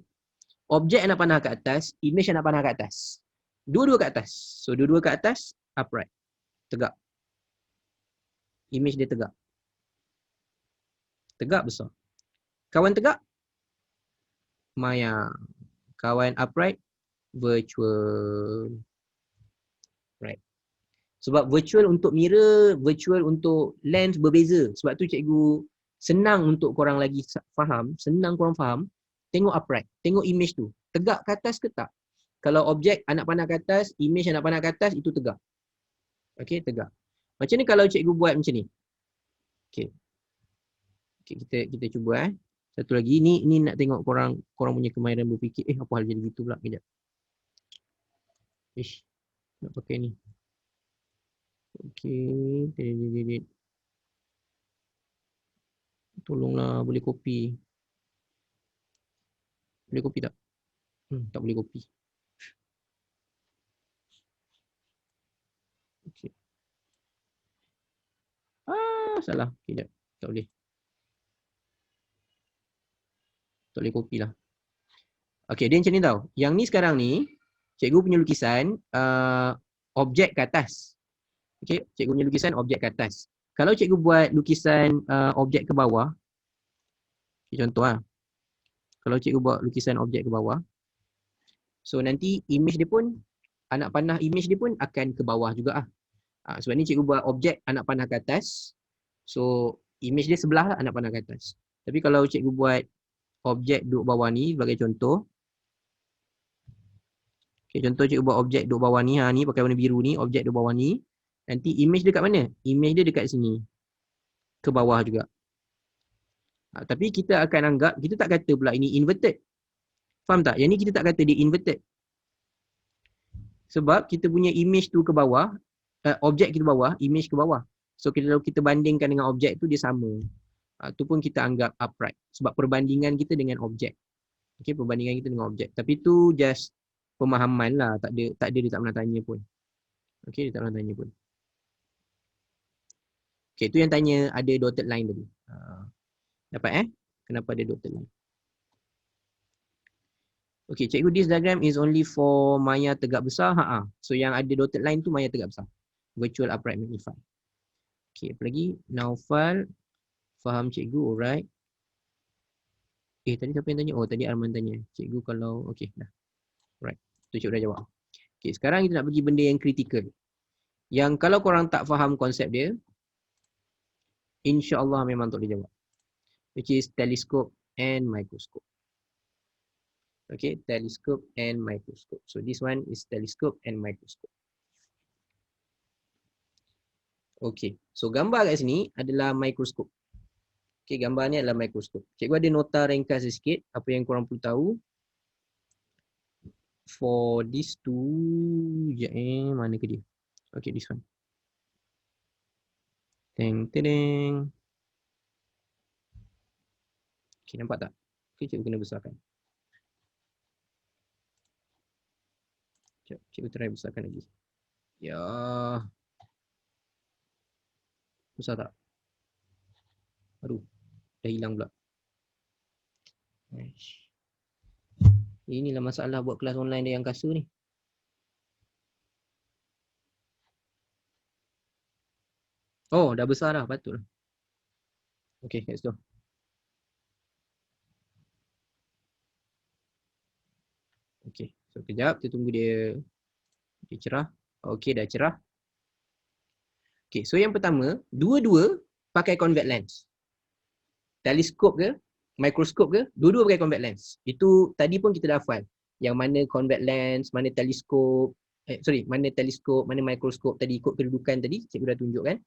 Objek anak panah kat atas, image anak panah kat atas. Dua-dua kat atas. So, dua-dua kat atas, upright. Tegak. Image dia tegak. Tegak besar. Kawan tegak? Maya. Kawan upright? Virtual. Sebab virtual untuk mirror, virtual untuk lens berbeza. Sebab tu cikgu senang untuk korang lagi faham, senang korang faham, tengok upright, tengok image tu. Tegak ke atas ke tak? Kalau objek anak panah ke atas, image anak panah ke atas, itu tegak. Okey, tegak. Macam ni kalau cikgu buat macam ni. Okey. Okey, kita cuba Satu lagi, ni nak tengok korang punya kemahiran berfikir. Apa hal jadi gitu pula, kejap. Ish, nak pakai ni. Okey, tolonglah, boleh copy. Boleh copy tak? Tak boleh copy. Okey. Salah. Kejap. Tak boleh. Tak boleh copy lah. Okey, dia macam ni tau. Yang ni sekarang ni, cikgu punya lukisan objek ke atas. Okey, cikgu punya lukisan objek ke atas. Kalau cikgu buat lukisan objek ke bawah, okay, contoh lah. Kalau cikgu buat lukisan objek ke bawah, so nanti image dia pun, anak panah image dia pun akan ke bawah juga lah. Sebab ni cikgu buat objek anak panah ke atas, so image dia sebelah lah anak panah ke atas. Tapi kalau cikgu buat objek duduk bawah ni sebagai contoh, okay, contoh cikgu buat objek duduk bawah ni, ni pakai warna biru ni, objek duduk bawah ni, nanti image dia kat mana? Image dia dekat sini, ke bawah juga. Tapi kita akan anggap, kita tak kata pula ini inverted. Faham tak? Yang ni kita tak kata dia inverted. Sebab kita punya image tu ke bawah, objek kita bawah, image ke bawah. So kalau kita bandingkan dengan objek tu, dia sama. Tu pun kita anggap upright. Sebab perbandingan kita dengan objek. Okay, perbandingan kita dengan objek. Tapi tu just pemahaman lah. Tak ada dia tak pernah tanya pun. Okay, dia tak pernah tanya pun. Okay, tu yang tanya ada dotted line tadi. Dapat Kenapa ada dotted line? Okay, cikgu, this diagram is only for maya tegak besar. So yang ada dotted line tu maya tegak besar. Virtual upright magnify. Okay, apa lagi? Naufal, faham cikgu, alright. Tadi siapa yang tanya? Oh, tadi Arman tanya. Cikgu kalau, okay, dah. Alright, tu cikgu dah jawab. Okay, sekarang kita nak pergi benda yang kritikal. Yang kalau korang tak faham konsep dia, insya-Allah memang tak boleh jawab. Which is telescope and microscope. Okay, telescope and microscope. So this one is telescope and microscope. Okay, so gambar kat sini adalah microscope. Okay, gambar ni adalah microscope. Cikgu ada nota ringkas sikit apa yang korang perlu tahu. For these two, mana ke dia? Okay, this one. Teng. Okay, nampak tak? Okay, cikgu kena besarkan. Cikgu try besarkan lagi. Ya. Besar tak? Aduh, dah hilang pula. Inilah masalah buat kelas online dia yang kasar ni. Oh, dah besar dah, patut lah. Okay, let's go. Okay, so kejap, kita tunggu dia cerah. Okay, dah cerah. Okay, so yang pertama, dua-dua pakai convex lens. Teleskop ke, mikroskop ke, dua-dua pakai convex lens. Itu tadi pun kita dah hafal. Yang mana convex lens, mana teleskop, mana teleskop, mana mikroskop tadi ikut kedudukan tadi, cikgu dah tunjukkan.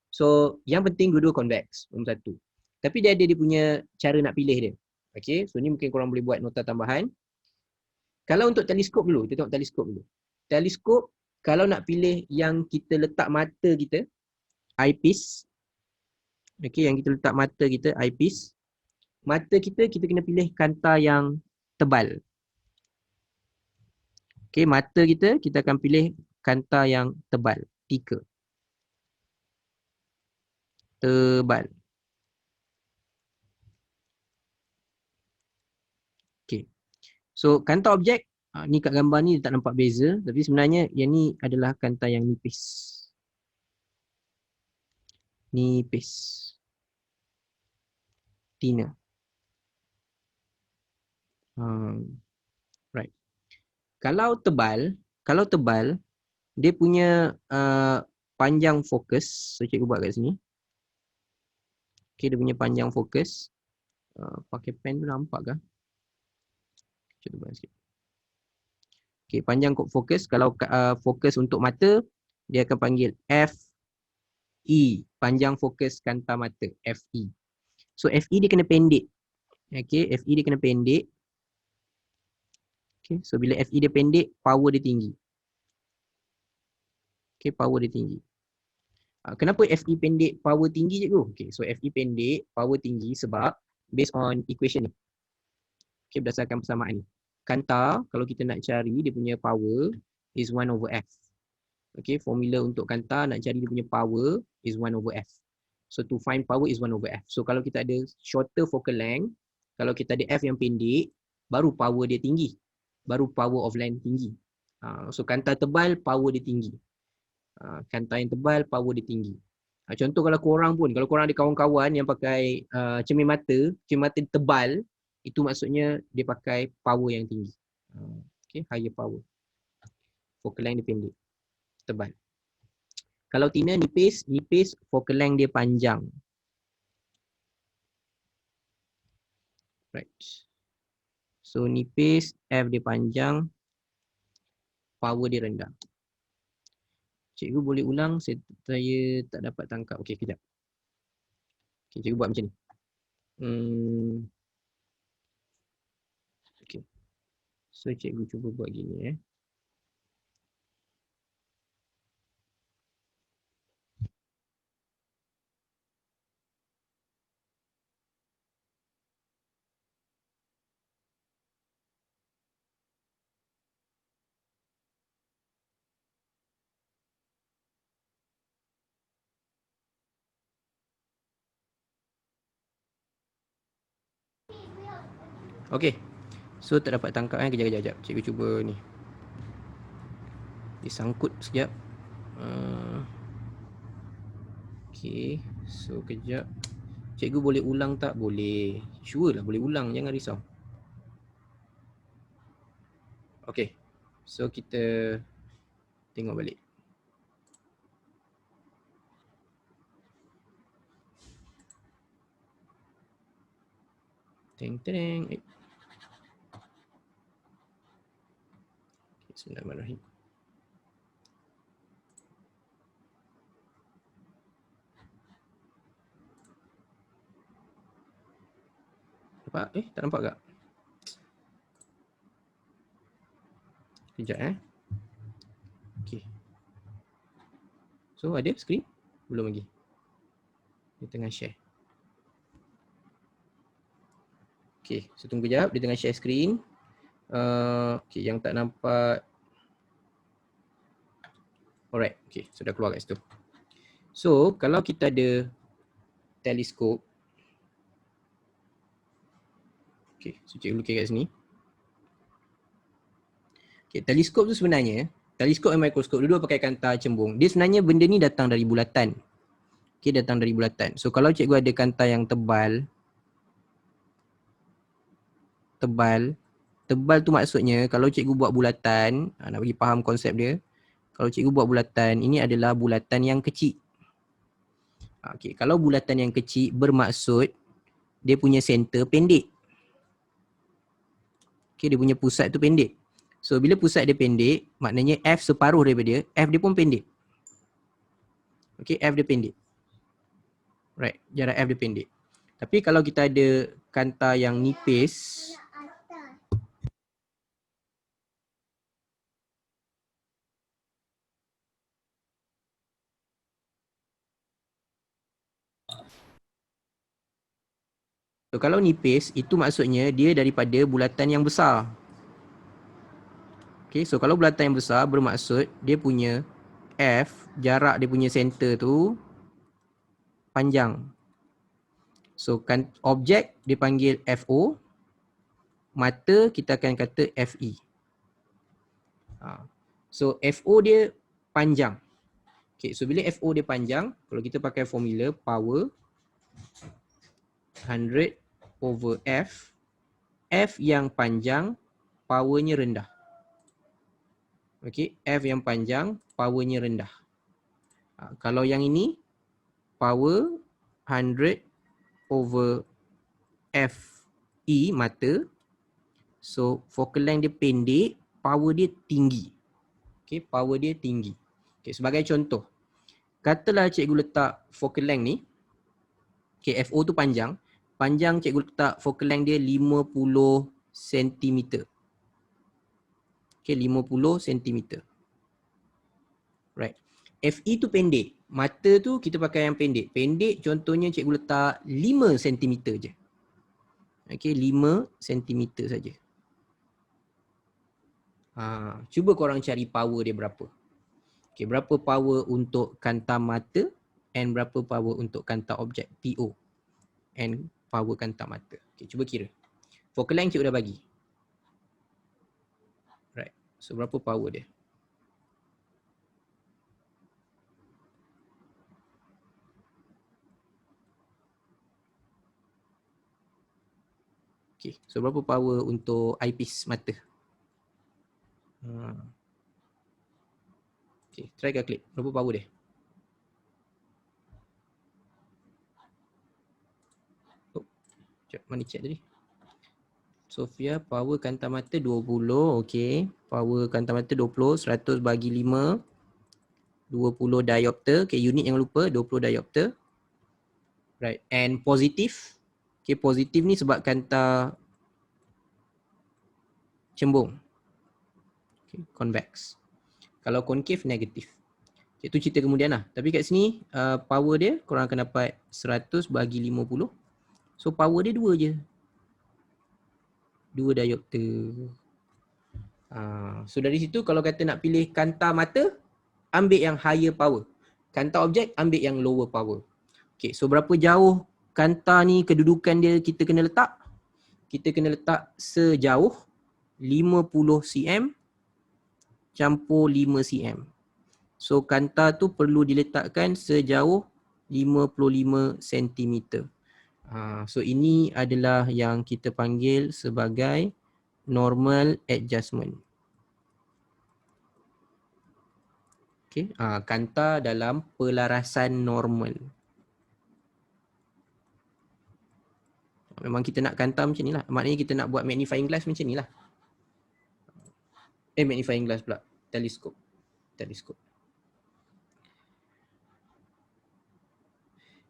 So, yang penting dua-dua convex, nombor satu. Tapi dia ada dia punya cara nak pilih dia. Okay, so ni mungkin korang boleh buat nota tambahan. Kalau untuk teleskop dulu, kita tengok teleskop dulu. Teleskop, kalau nak pilih yang kita letak mata kita, eyepiece. Okay, yang kita letak mata kita, eyepiece. Mata kita kena pilih kanta yang tebal. Okay, mata kita akan pilih kanta yang tebal. 3. Tebal. Okay. So, kanta objek, ni kat gambar ni tak nampak beza. Tapi sebenarnya yang ni adalah kanta yang nipis. Nipis. Tina. Right. Kalau tebal, dia punya panjang fokus. So cikgu buat kat sini. Okay, dia punya panjang fokus. Pakai pen tu nampak ke? Cuba buat sikit. Okay, panjang fokus. Kalau fokus untuk mata, dia akan panggil FE. Panjang fokus kanta mata, FE. So FE dia kena pendek. Okay, FE dia kena pendek. Okay, so bila FE dia pendek, power dia tinggi. Okay, power dia tinggi. Kenapa FE pendek, power tinggi cikgu? Okay, so FE pendek, power tinggi sebab based on equation ni. Okay, berdasarkan persamaan ni. Kanta, kalau kita nak cari dia punya power is 1/f. Okay, formula untuk kanta nak cari dia punya power is 1/f. So to find power is 1/f. So kalau kita ada shorter focal length, kalau kita ada F yang pendek, baru power dia tinggi. Baru power of length tinggi. So kanta tebal, power dia tinggi. Kanta yang tebal, power dia tinggi. Contoh kalau korang pun, kalau korang ada kawan-kawan yang pakai cermin mata tebal, itu maksudnya dia pakai power yang tinggi. Okay, higher power. Focal length dia pendek, tebal. Kalau Tina nipis, focal length dia panjang. Right. So nipis, F dia panjang, power dia rendah. Cikgu boleh ulang, saya tak dapat tangkap. Okey, kejap. Okay, cikgu buat macam ni. Okey. So cikgu cuba buat gini . Okey. So tak dapat tangkap kejap. Cikgu cuba ni. Disangkut sekejap. Okey. So kejap. Cikgu boleh ulang tak? Boleh. Sure lah boleh ulang, jangan risau. Okey. So kita tengok balik. Teng. Bismillahirrahmanirrahim. Nampak? Tak nampak tak? Kejap Okey. So ada skrin? Belum lagi. Dia tengah share. Okey, so tunggu kejap, dia tengah share skrin. Okey, yang tak nampak. Alright, okey, sudah keluar kat situ. So, kalau kita ada teleskop. Okey, so cikgu lukis kat sini. Okey, teleskop tu sebenarnya, teleskop dan mikroskop dua-dua pakai kanta cembung. Dia sebenarnya benda ni datang dari bulatan. Okey, datang dari bulatan. So kalau cikgu ada kanta yang tebal tu maksudnya kalau cikgu buat bulatan, nak bagi faham konsep dia. Kalau cikgu buat bulatan, ini adalah bulatan yang kecil. Okey, kalau bulatan yang kecil bermaksud dia punya center pendek. Okey, dia punya pusat tu pendek. So bila pusat dia pendek, maknanya F separuh daripada dia, F dia pun pendek. Okey, F dia pendek. Right, jarak F dia pendek. Tapi kalau kita ada kanta yang nipis, so kalau nipis itu maksudnya dia daripada bulatan yang besar. Okay, so kalau bulatan yang besar bermaksud dia punya F, jarak dia punya center tu panjang. So kan objek dipanggil FO, mata kita akan kata FE. So FO dia panjang. Okay, so bila FO dia panjang, kalau kita pakai formula power 100/F, F yang panjang, powernya rendah. Okey, F yang panjang, powernya rendah. Kalau yang ini, power 100 over FE mata. So, focal length dia pendek, power dia tinggi. Okey, power dia tinggi. Okey, sebagai contoh, katalah cikgu letak focal length ni, okey, FO tu panjang. Panjang cikgu letak focal length dia 50 cm. Okey, 50 cm. Right. FE tu pendek. Mata tu kita pakai yang pendek. Pendek contohnya cikgu letak 5 cm je. Okey, 5 cm saja. Cuba korang cari power dia berapa. Okey, berapa power untuk kanta mata and berapa power untuk kanta objek PO and power kanta mata. Okey, cuba kira. Focal length cikgu dah bagi. Right. So berapa power dia? Okay, so berapa power untuk eyepiece mata? Okay, try calculate. Berapa power dia? Oh, sekejap, mana check tadi? Sofia, power kanta mata 20. Okay, power kanta mata 20. 100 bagi 5. 20 diopter. Okay, unit jangan lupa. 20 diopter. Right, and positif. Okay, positif ni sebab kanta cembung. Okay, convex. Kalau concave, negatif. Okay, itu cerita kemudian lah. Tapi kat sini, power dia korang akan dapat 100 bagi 50. So, power dia 2 je. 2 diopter. So, dari situ kalau kata nak pilih kanta mata, ambil yang higher power. Kanta objek, ambil yang lower power. Okay, so berapa jauh kanta ni kedudukan dia kita kena letak? Kita kena letak sejauh 50 cm campur 5 cm. So kanta tu perlu diletakkan sejauh 55 cm. So ini adalah yang kita panggil sebagai normal adjustment. Okay, kanta dalam pelarasan normal. Memang kita nak kanta macam ni lah. Maknanya kita nak buat magnifying glass macam ni lah. Magnifying glass pula. Teleskop.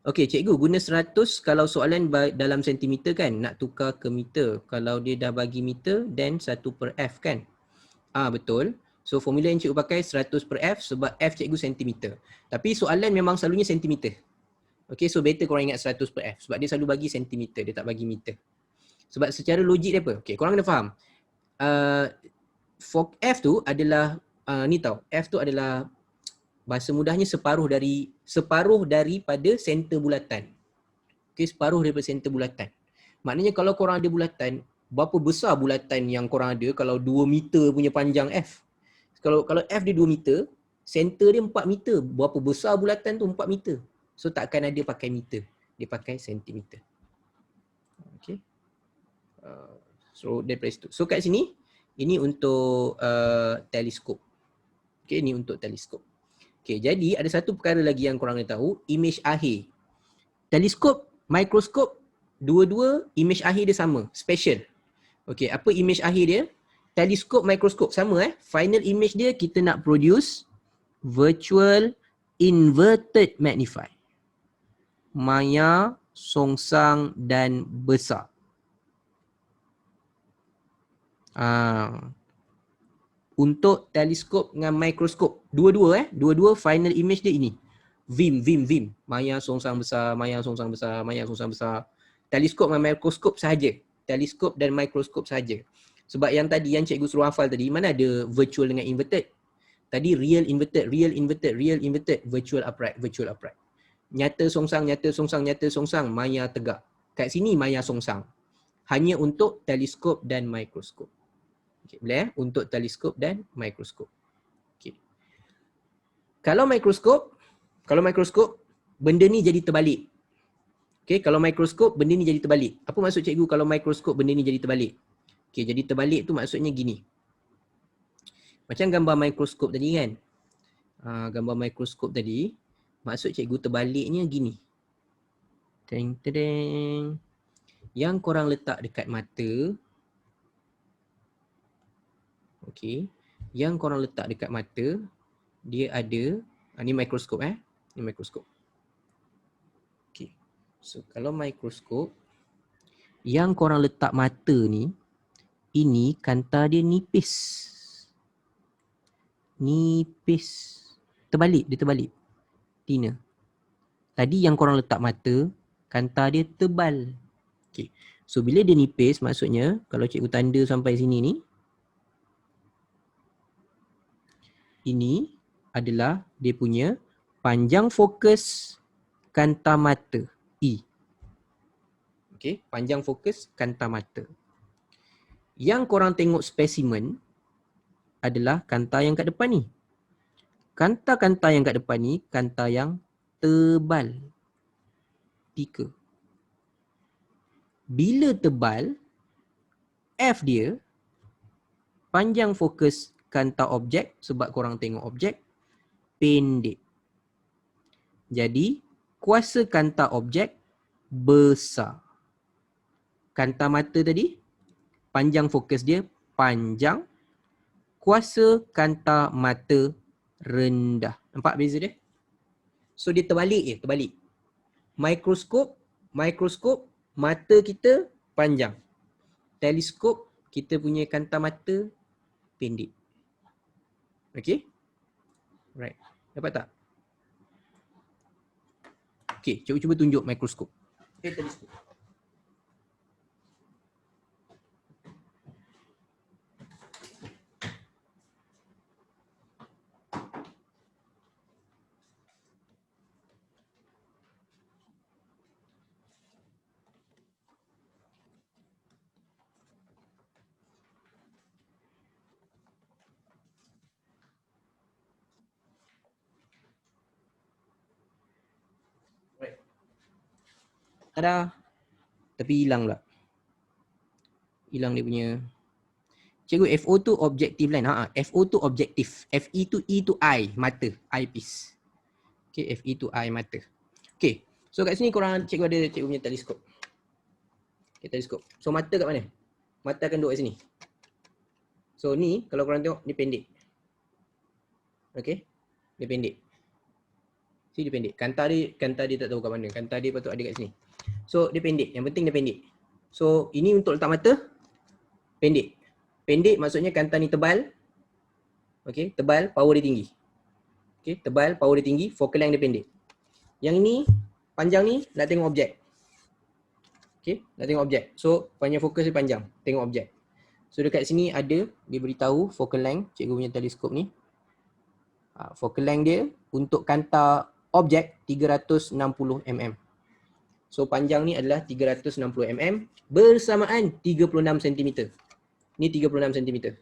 Okey, cikgu guna 100 kalau soalan dalam sentimeter kan, nak tukar ke meter. Kalau dia dah bagi meter, then 1/f kan? Betul. So formula yang cikgu pakai 100/f sebab f cikgu sentimeter. Tapi soalan memang selalunya sentimeter. Okey, so better korang ingat 100/f sebab dia selalu bagi sentimeter, dia tak bagi meter. Sebab secara logik dia apa? Okey, korang kena faham. F tu adalah ni tau, F tu adalah bahasa mudahnya separuh daripada center bulatan. Okey, separuh daripada center bulatan. Maknanya kalau korang ada bulatan, berapa besar bulatan yang korang ada kalau 2 meter punya panjang F? Kalau F dia 2 meter, center dia 4 meter. Berapa besar bulatan tu? 4 meter. So takkan ada pakai meter. Dia pakai sentimeter. Okey. So daripada situ. So kat sini, ini untuk teleskop. Okey, ini untuk teleskop. Okey, jadi ada satu perkara lagi yang korang kena tahu, image akhir. Teleskop, mikroskop, dua-dua image akhir dia sama, special. Okey, apa image akhir dia? Teleskop, mikroskop sama Final image dia kita nak produce virtual inverted magnify. Maya, songsang dan besar. Untuk teleskop dengan mikroskop, dua-dua final image dia ini. Vim. Maya, songsang besar, Maya, songsang besar, Maya, songsang besar. Teleskop dengan mikroskop sahaja. Teleskop dan mikroskop sahaja. Sebab yang tadi yang cikgu suruh hafal tadi, mana ada virtual dengan inverted? Tadi real inverted, virtual upright. Nyata songsang, maya tegak. Kat sini maya songsang. Hanya untuk teleskop dan mikroskop. Okay, boleh Untuk teleskop dan mikroskop. Okay. Kalau mikroskop, benda ni jadi terbalik. Okay, kalau mikroskop, benda ni jadi terbalik. Apa maksud cikgu kalau mikroskop benda ni jadi terbalik? Okay, jadi terbalik tu maksudnya gini. Macam gambar mikroskop tadi kan. Gambar mikroskop tadi, maksud cikgu terbaliknya gini. Teng teng. Yang korang letak dekat mata, okey. Yang korang letak dekat mata, dia ada, ni mikroskop ni mikroskop. Okey. So kalau mikroskop, yang korang letak mata ni, ini kanta dia nipis. Nipis. Terbalik, dia terbalik. Tina. Tadi yang korang letak mata, kanta dia tebal. Okey. So bila dia nipis, maksudnya kalau cikgu tanda sampai sini ni, ini adalah dia punya panjang fokus kanta mata, E. Okey, panjang fokus kanta mata. Yang korang tengok spesimen adalah kanta yang kat depan ni. Kanta-kanta yang kat depan ni, kanta yang tebal. 3. Bila tebal, F dia, panjang fokus kanta objek, sebab korang tengok objek, pendek. Jadi, kuasa kanta objek besar. Kanta mata tadi, panjang fokus dia panjang, kuasa kanta mata rendah. Nampak beza dia? So dia terbalik je, terbalik. Mikroskop, mata kita panjang. Teleskop, kita punya kanta mata pendek. Okay? Right. Dapat tak? Okay, cuba tunjuk mikroskop. Teleskop. Ada. Tapi hilang pula. Hilang dia punya. Cikgu, FO tu objektif lain. FO tu objektif. FE tu E tu eye, mata, eyepiece. Okay, FE tu eye, mata. Okay, so kat sini korang, cikgu ada cikgu punya teleskop. Okay, teleskop. So mata kat mana? Mata akan duduk kat sini. So ni, kalau korang tengok, ni pendek. Okay, dia pendek. See, dia pendek. Kanta dia tak tahu kat mana. Kanta dia patut ada kat sini. So dia pendek. Yang penting dia pendek. So ini untuk letak mata, pendek. Pendek maksudnya kanta ni tebal. Okay, tebal, power dia tinggi. Okay, tebal, power dia tinggi, focal length dia pendek. Yang ini, panjang ni nak tengok objek. Okay, nak tengok objek. So panjang fokus dia panjang, tengok objek. So dekat sini ada, dia beritahu focal length, cikgu punya teleskop ni. Focal length dia untuk kanta objek 360 mm. So panjang ni adalah 360 mm bersamaan 36 cm. Ni 36 cm.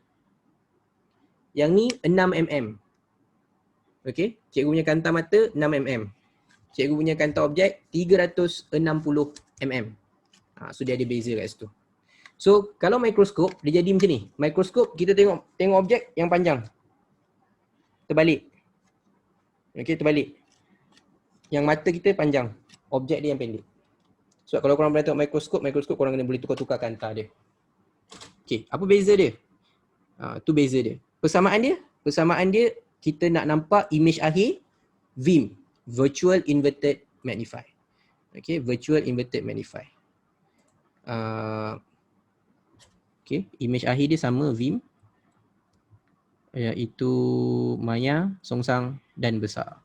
Yang ni 6 mm. Okey, cikgu punya kanta mata 6 mm. Cikgu punya kanta objek 360 mm. So dia ada beza kat situ. So kalau mikroskop dia jadi macam ni. Mikroskop kita tengok objek yang panjang. Terbalik. Okey, terbalik. Yang mata kita panjang, objek dia yang pendek. Sebab kalau korang pernah tengok mikroskop korang kena boleh tukar-tukar kanta dia. Okey, apa beza dia? Tu beza dia. Persamaan dia kita nak nampak image akhir VIM, Virtual Inverted Magnify. Okey, Virtual Inverted Magnify. Okey, image akhir dia sama VIM, iaitu maya, songsang dan besar.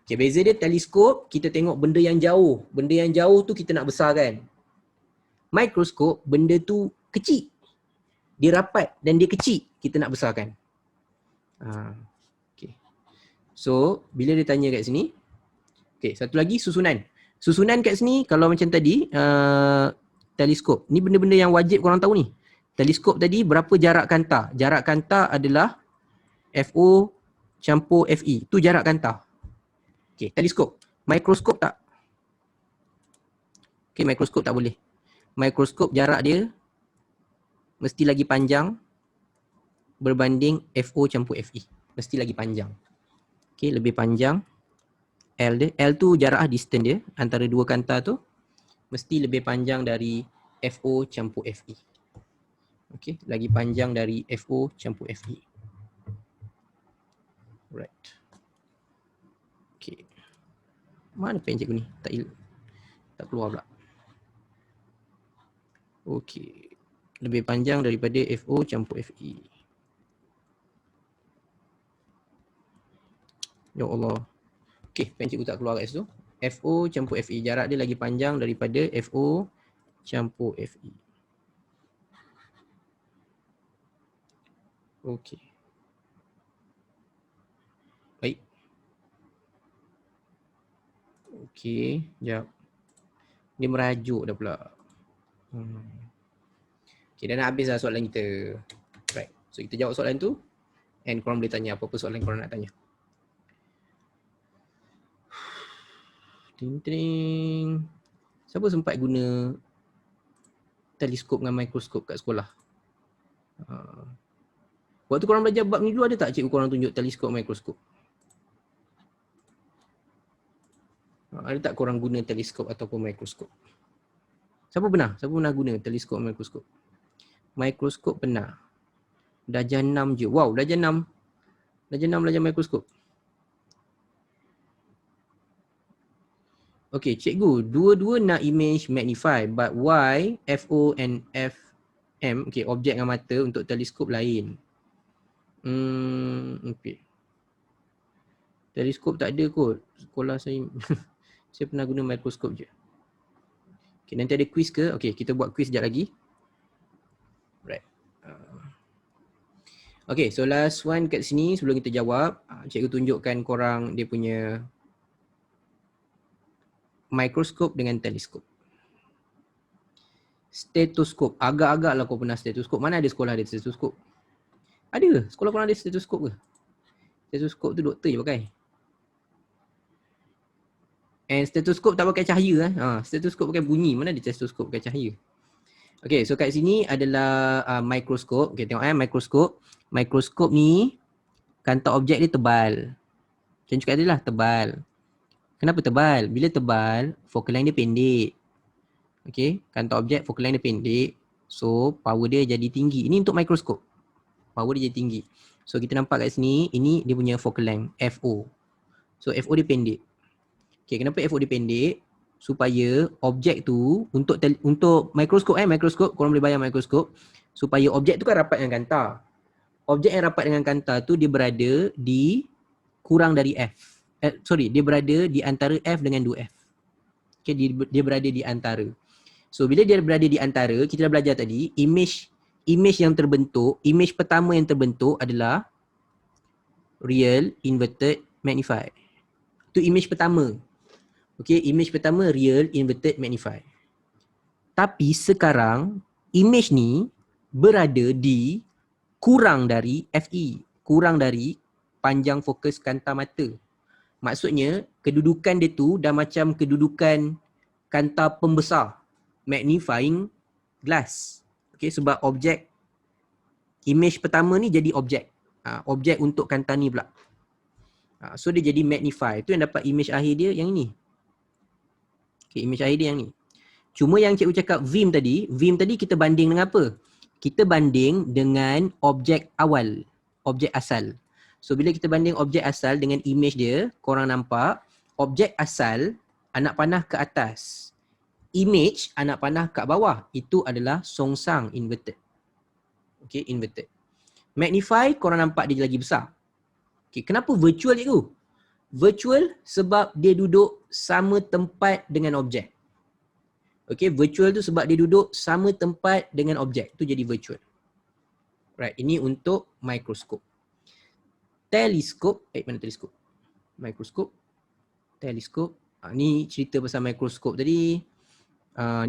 Okay, beza dia teleskop kita tengok benda yang jauh. Benda yang jauh tu kita nak besarkan. Mikroskop benda tu kecil. Dia rapat dan dia kecil, kita nak besarkan. Okay. So bila dia tanya kat sini, okay, satu lagi susunan. Susunan kat sini kalau macam tadi teleskop. Ni benda-benda yang wajib korang tahu ni. Teleskop tadi berapa jarak kanta? Jarak kanta adalah FO campur FE. Tu jarak kanta. Okay, teleskop. Mikroskop tak? Okay, mikroskop tak boleh. Mikroskop jarak dia mesti lagi panjang berbanding FO campur FE. Mesti lagi panjang. Okay, lebih panjang. L dia. L tu jarak distance dia antara dua kanta tu. Mesti lebih panjang dari FO campur FE. Okay, lagi panjang dari FO campur FE. Right. Okay. Mana pen cikgu ni? Tak keluar pula. Okay. Lebih panjang daripada FO campur FE. Ya Allah. Okay, pen cikgu tak keluar kat situ. FO campur FE. Jarak dia lagi panjang daripada FO campur FE. Okay. Baik. Okay, sekejap. Dia merajuk dah pula. Okay, dah nak habis dah soalan kita. Right. So kita jawab soalan tu. And korang boleh tanya apa-apa soalan korang nak tanya. Ting-ting. Siapa sempat guna teleskop dengan mikroskop kat sekolah? Waktu korang belajar bab ni dulu ada tak cikgu korang tunjuk teleskop mikroskop? Ada tak korang guna teleskop ataupun mikroskop? Siapa pernah? Siapa pernah guna teleskop mikroskop? Mikroskop pernah. Darjah 6 je. Wow, darjah 6. Darjah 6 belajar mikroskop. Okay, cikgu, dua-dua nak image magnify, but why FO and FM, okay, objek dengan mata untuk teleskop lain? Okay. Teleskop tak ada kot. Sekolah saya saya pernah guna mikroskop je. Okay, nanti ada quiz ke? Okay, kita buat quiz sekejap lagi. Right. Okay, so last one kat sini sebelum kita jawab, cikgu tunjukkan korang dia punya mikroskop dengan teleskop. Stetoskop. Agak-agak lah kau pernah stetoskop. Mana ada sekolah ada stetoskop? Ada ke? Sekolah korang ada stetoskop ke? Stetoskop tu doktor je pakai. And stetoskop tak pakai cahaya. Stetoskop pakai bunyi. Mana ada stetoskop pakai cahaya? Okay, so kat sini adalah mikroskop. Okay, tengok mikroskop. Mikroskop ni kanta objek dia tebal. Macam cakap tadi lah, tebal. Kenapa tebal? Bila tebal, focal length dia pendek. Okay, kanta objek focal length dia pendek. So, power dia jadi tinggi. Ini untuk mikroskop. Power dia jadi tinggi. So, kita nampak kat sini, ini dia punya focal length, FO. So, FO dia pendek. Okay, kenapa FO dia pendek? Supaya objek tu, untuk mikroskop mikroskop, korang boleh bayang mikroskop. Supaya objek tu kan rapat dengan kanta. Objek yang rapat dengan kanta tu, dia berada di kurang dari F. Dia berada di antara F dengan 2F. Okay, dia berada di antara. So, bila dia berada di antara, kita dah belajar tadi, image yang terbentuk, image pertama yang terbentuk adalah real inverted magnify. Itu image pertama. Okay, image pertama real inverted magnify. Tapi sekarang, image ni berada di kurang dari FE. Kurang dari panjang fokus kanta mata. Maksudnya, kedudukan dia tu dah macam kedudukan kanta pembesar. Magnifying glass. Okay, sebab objek, image pertama ni jadi objek. Objek untuk kanta ni pula. So, dia jadi magnify. Tu yang dapat image akhir dia yang ini. Okay, image akhir dia yang ni. Cuma yang cikgu cakap Vim tadi kita banding dengan apa? Kita banding dengan objek awal. Objek asal. So, bila kita banding objek asal dengan image dia, korang nampak objek asal anak panah ke atas. Image anak panah kat bawah. Itu adalah songsang inverted. Okay, inverted. Magnify korang nampak dia lagi besar. Okay, kenapa virtual itu? Virtual sebab dia duduk sama tempat dengan objek. Okay, virtual tu sebab dia duduk sama tempat dengan objek. Tu jadi virtual. Right, ini untuk mikroskop. Teleskop, mana teleskop? Mikroskop, teleskop. Ni cerita pasal mikroskop tadi.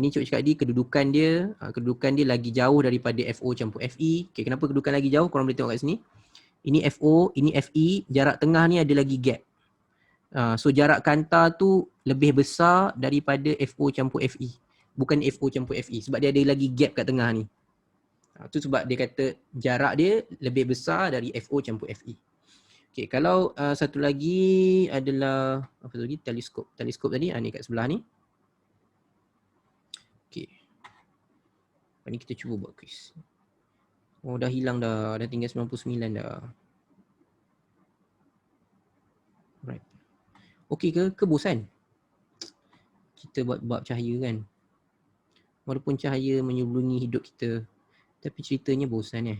Ni cikgu cakap tadi kedudukan dia lagi jauh daripada FO campur FE. Okay, kenapa kedudukan lagi jauh? Korang boleh tengok kat sini. Ini FO, ini FE, jarak tengah ni ada lagi gap. So jarak kanta tu lebih besar daripada FO campur FE. Bukan FO campur FE sebab dia ada lagi gap kat tengah ni. Itu sebab dia kata jarak dia lebih besar dari FO campur FE. Okay, kalau satu lagi adalah apa tu lagi? Teleskop. Teleskop tadi ni kat sebelah ni. Okay. Lepas ni kita cuba buat quiz. Oh dah hilang dah. Dah tinggal 99 dah. Right. Okey ke bosan? Kita buat bab cahaya kan. Walaupun cahaya menyelubungi hidup kita, tapi ceritanya bosan .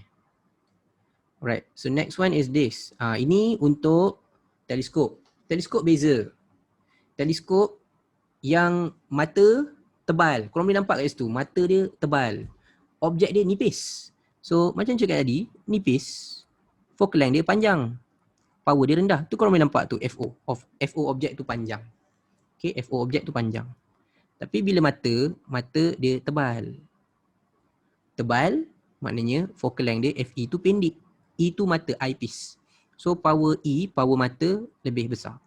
Alright. So next one is this. Ini untuk teleskop. Teleskop beza. Teleskop yang mata tebal. Korang boleh nampak kat situ. Mata dia tebal. Objek dia nipis. So macam cakap tadi, nipis. Focal length dia panjang. Power dia rendah. Tu korang boleh nampak tu FO. FO objek tu panjang. Okay, FO objek tu panjang. Tapi bila mata dia tebal. Tebal maknanya focal length dia FE tu pendek. E tu mata, eyepiece. So power E, power mata lebih besar.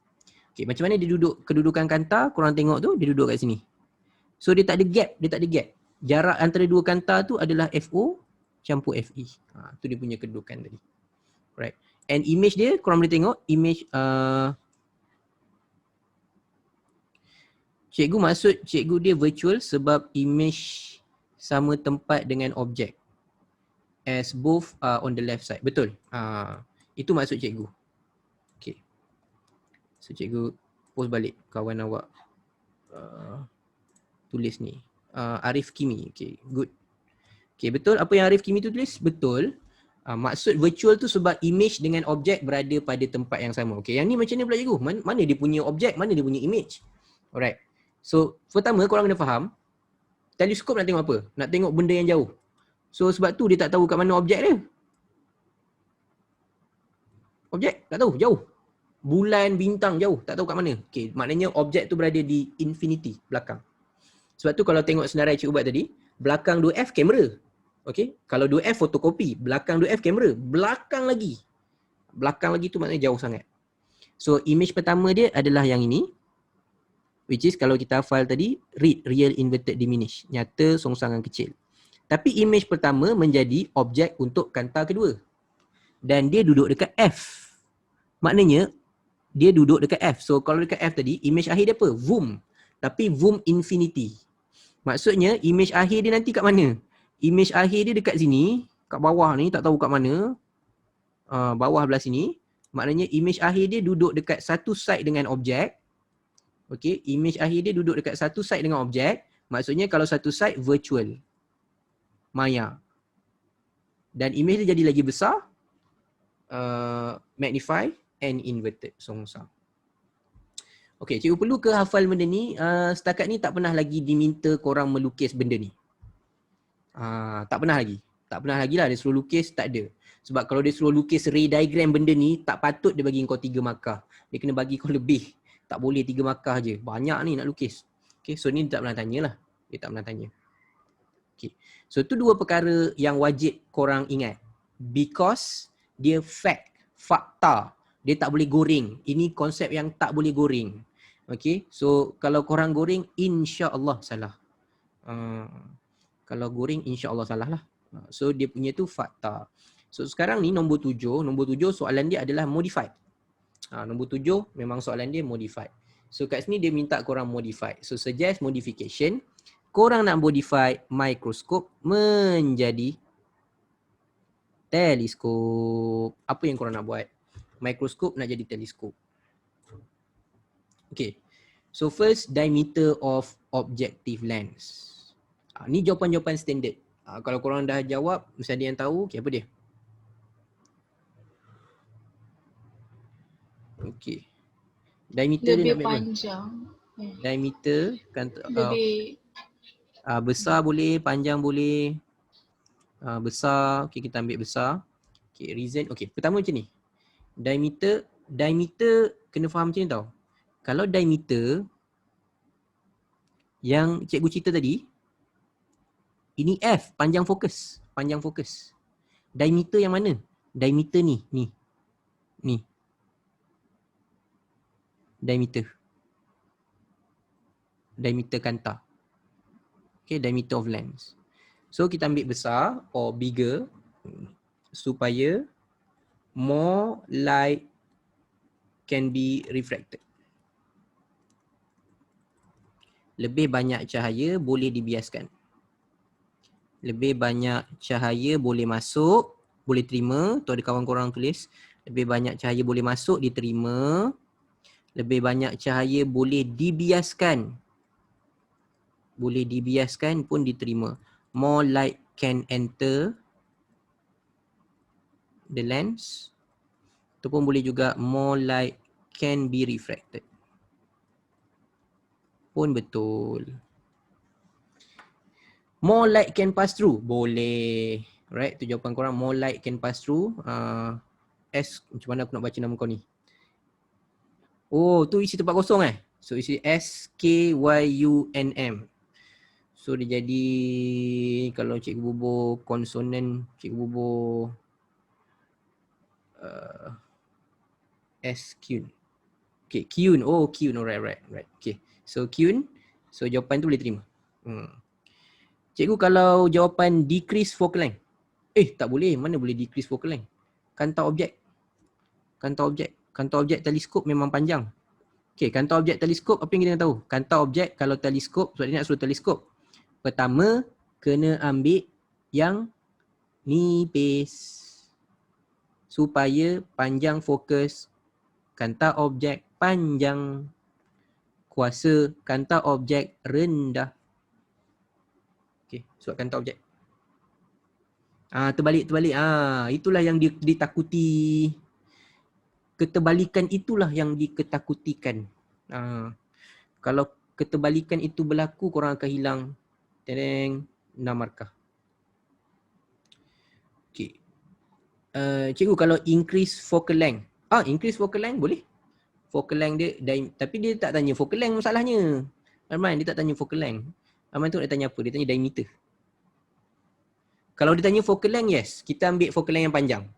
Okay, macam mana dia duduk kedudukan kanta, korang tengok tu dia duduk kat sini. So dia tak ada gap, Jarak antara dua kanta tu adalah FO campur FE. Tu dia punya kedudukan tadi. Right. And image dia korang boleh tengok image cikgu maksud cikgu dia virtual sebab image sama tempat dengan objek. As both on the left side. Betul. Itu maksud cikgu. Okay. So cikgu post balik kawan awak tulis ni. Arif Kimi. Okay, good. Okay, betul apa yang Arif Kimi tu tulis? Betul. Maksud virtual tu sebab image dengan objek berada pada tempat yang sama. Okay, yang ni macam ni pula cikgu? Mana dia punya objek, mana dia punya image? Alright. So, pertama korang kena faham, teleskop nak tengok apa? Nak tengok benda yang jauh. So, sebab tu dia tak tahu kat mana objek dia. Objek, tak tahu, jauh. Bulan, bintang, jauh, tak tahu kat mana. Okay, maknanya objek tu berada di infinity, belakang. Sebab tu kalau tengok senarai cikgu buat tadi, belakang 2F kamera. Okay, kalau 2F fotokopi, belakang 2F kamera, belakang lagi. Belakang lagi tu maknanya jauh sangat. So, image pertama dia adalah yang ini. Which is kalau kita hafal tadi, read, real, inverted, diminish. Nyata, songsangan kecil. Tapi image pertama menjadi objek untuk kanta kedua. Dan dia duduk dekat F. Maknanya, dia duduk dekat F. So kalau dekat F tadi, image akhir dia apa? Voom. Tapi voom infinity. Maksudnya, image akhir dia nanti kat mana? Image akhir dia dekat sini. Kat bawah ni, tak tahu kat mana. Bawah belah sini. Maknanya image akhir dia duduk dekat satu side dengan objek. Okay, image akhir dia duduk dekat satu side dengan objek. Maksudnya kalau satu side virtual. Maya. Dan image dia jadi lagi besar. Magnify and inverted. Songsang. Okay, cikgu perlu ke hafal benda ni? Setakat ni tak pernah lagi diminta korang melukis benda ni. Tak pernah lagi. Tak pernah lagi lah dia suruh lukis, tak ada. Sebab kalau dia suruh lukis ray diagram benda ni, tak patut dia bagi kau 3 markah. Dia kena bagi kau lebih. Tak boleh 3 markah je. Banyak ni nak lukis. Okay, so ni dia tak pernah tanya lah. Dia tak pernah tanya. Okay. So tu dua perkara yang wajib korang ingat. Because dia fact, fakta. Dia tak boleh goreng. Ini konsep yang tak boleh goreng. Okay, so kalau korang goreng, insya-Allah salah. Kalau goreng, insya-Allah salah lah. So dia punya tu fakta. So sekarang ni nombor 7 soalan dia adalah modified. Nombor 7 memang soalan dia modified. So kat sini dia minta korang modified. So suggest modification. Korang nak modify mikroskop menjadi teleskop. Apa yang korang nak buat? Mikroskop nak jadi teleskop. Okay. So first, diameter of objective lens. Ni jawapan-jawapan standard. Kalau korang dah jawab, mesti ada yang tahu. Okay, apa dia? Okay. Diameter dia nak Lebih ambil apa? panjang. Diameter kan Lebih besar boleh, panjang boleh. Besar, okay, kita ambil besar. Okay, reason. Okay, pertama macam ni. Diameter kena faham macam ni tau. Kalau diameter yang cikgu cerita tadi, ini F, panjang fokus. Panjang fokus. Diameter yang mana? Diameter ni. Ni. Diameter kanta. Okay, diameter of lens. So kita ambil besar or bigger supaya more light can be refracted. Lebih banyak cahaya boleh dibiaskan. Lebih banyak cahaya boleh masuk, boleh terima. Tu ada kawan korang tulis. Lebih banyak cahaya boleh masuk, diterima. Lebih banyak cahaya boleh dibiaskan. Boleh dibiaskan pun diterima. More light can enter the lens. Ataupun boleh juga more light can be refracted. Pun betul. More light can pass through. Boleh. Right, tu jawapan korang. More light can pass through. S, macam mana aku nak baca nama kau ni? Oh, tu isi tempat kosong eh? So isi SKYUNM. So dia jadi, kalau cikgu bubuh konsonan, cikgu bubuh SQ. Okay, Qun. Oh, Qun. Alright. Okay. So Qun. So jawapan tu boleh terima. Cikgu, kalau jawapan decrease focal length. Tak boleh. Mana boleh decrease focal length? Kantau objek. Kantau objek teleskop memang panjang. Okay, kantau objek teleskop, apa yang kita nak tahu? Kantau objek kalau teleskop, sebab dia nak suruh teleskop. Pertama, kena ambil yang nipis. Supaya panjang fokus, kantau objek panjang. Kuasa kantau objek rendah. Okay, sebab kantau objek. Terbalik. Itulah yang ditakuti. Keterbalikan itulah yang diketakutikan. Kalau keterbalikan itu berlaku, korang akan hilang 6 markah. Okay. Cikgu, kalau increase focal length. Increase focal length boleh. Focal length dia, tapi dia tak tanya focal length masalahnya. Arman, dia tak tanya focal length. Arman tu nak tanya apa? Dia tanya diameter. Kalau dia tanya focal length, yes. Kita ambil focal length yang panjang.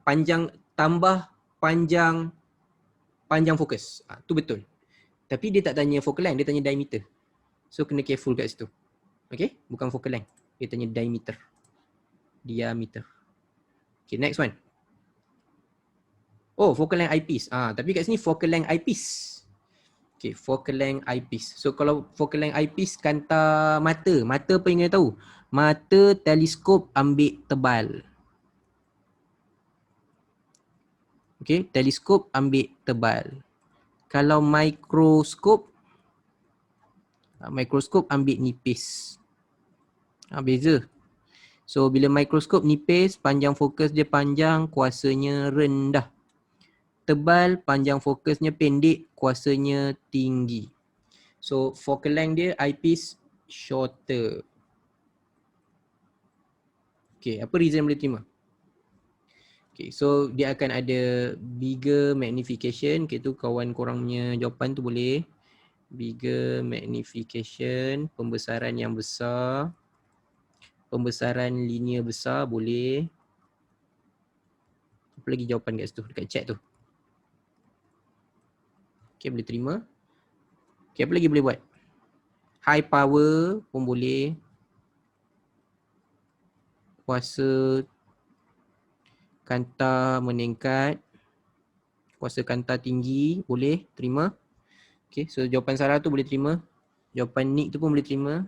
Panjang tambah panjang fokus. Tu betul. Tapi dia tak tanya focal length, dia tanya diameter. So kena careful kat situ. Okay, bukan focal length. Dia tanya diameter. Okay, next one. Oh, focal length eyepiece. Tapi kat sini focal length eyepiece. Okay, focal length eyepiece. So kalau focal length eyepiece, kanta mata. Mata apa yang kena tahu? Mata teleskop ambil tebal. Okay, teleskop ambil tebal. Kalau mikroskop ambil nipis. Beza. So bila mikroskop nipis, panjang fokus dia panjang, kuasanya rendah. Tebal, panjang fokusnya pendek, kuasanya tinggi. So focal length dia eyepiece shorter. Okay, apa reason boleh terima? Okay, so dia akan ada bigger magnification. Okay, tu kawan korang punya jawapan tu boleh. Bigger magnification, pembesaran yang besar. Pembesaran linear besar boleh. Apa lagi jawapan kat situ, dekat chat tu? Okay, boleh terima. Okay, apa lagi boleh buat? High power pun boleh. Kuasa kanta meningkat. Kuasa kanta tinggi, boleh terima. Okay, so jawapan Sarah tu boleh terima. Jawapan Nick tu pun boleh terima.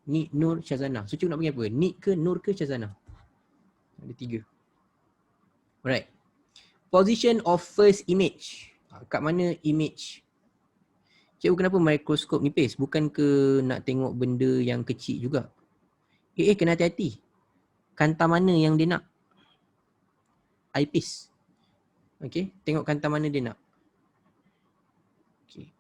Nick, Nur, Syazana. So cikgu nak panggil apa? Nick ke, Nur ke, Syazana? Ada 3. Alright. Position of first image. Kat mana image? Cikgu, kenapa mikroskop nipis? Bukan ke nak tengok benda yang kecil juga? Kena hati-hati. Kanta mana yang dia nak? Eyepiece. Okay, tengok kanta mana dia nak. Okay.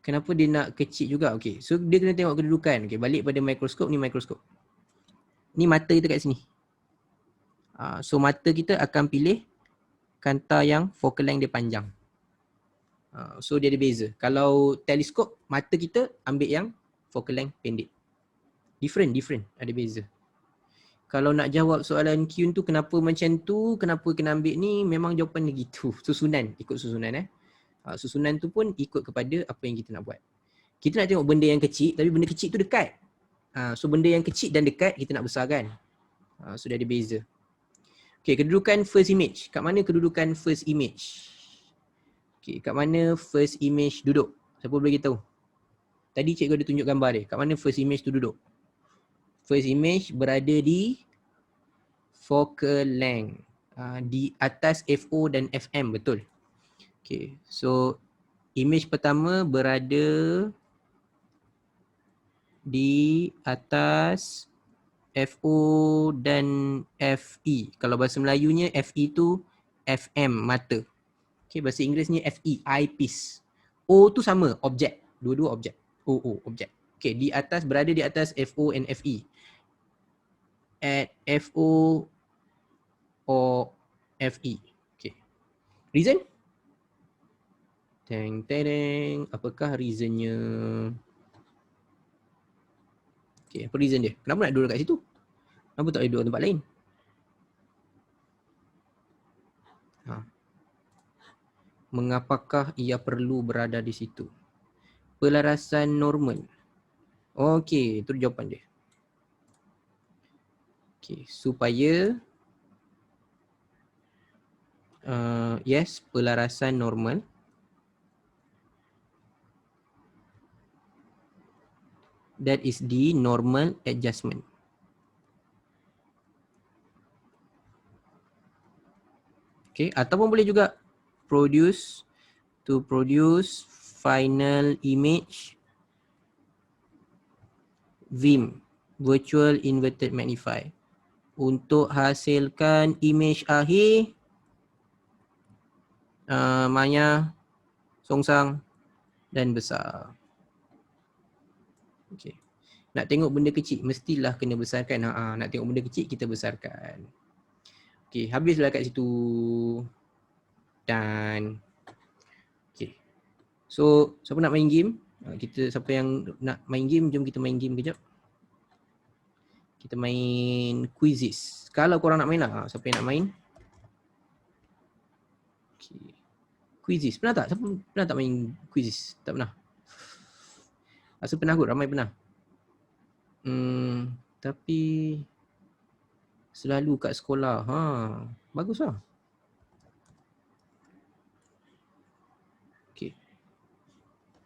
Kenapa dia nak kecil juga? Okay, so dia kena tengok kedudukan. Okay, balik pada mikroskop, ni mikroskop. Ni mata kita kat sini. So mata kita akan pilih kanta yang focal length dia panjang. So dia ada beza. Kalau teleskop, mata kita ambil yang focal length pendek. Different. Ada beza. Kalau nak jawab soalan Q tu kenapa macam tu, kenapa kena ambil ni, memang jawapan dia gitu. Susunan, ikut susunan Susunan tu pun ikut kepada apa yang kita nak buat. Kita nak tengok benda yang kecil, tapi benda kecil tu dekat. So benda yang kecil dan dekat kita nak besarkan. So dia ada beza. Okay, kedudukan first image. Kat mana kedudukan first image? Okay, kat mana first image duduk? Siapa boleh tahu? Tadi cikgu ada tunjuk gambar dia. Kat mana first image tu duduk? First image berada di focal length. Di atas FO dan FM, betul. Okay, so image pertama berada di atas FO dan FE. Kalau bahasa Melayunya FE tu FM, mata. Okay, bahasa Inggerisnya FE, eyepiece. O tu sama, objek. Dua-dua objek. O, objek. Okay, berada di atas FO and FE. At FO or FE. Okay. Reason? Teng. Apakah reasonnya? Okay, apa reason dia? Kenapa nak duduk kat situ? Kenapa tak boleh duduk tempat lain? Mengapakah ia perlu berada di situ? Pelarasan normal. Okey, itu jawapan dia. Okey, supaya yes, pelarasan normal. That is the normal adjustment. Okay, ataupun boleh juga produce final image VIM, virtual inverted magnify, untuk hasilkan image akhir Maya, songsang dan besar. Okay. Nak tengok benda kecil, mestilah kena besarkan. Nak tengok benda kecil, kita besarkan. Okay, habislah kat situ. Dan okay. So, siapa nak main game? Siapa yang nak main game, jom kita main game kejap. Kita main quizzes. Kalau korang nak main lah, siapa yang nak main? Okay. Quizzes, pernah tak? Siapa pernah tak main quizzes? Tak pernah? Rasa pernah kot, ramai pernah. Tapi selalu kat sekolah. Baguslah. Okay.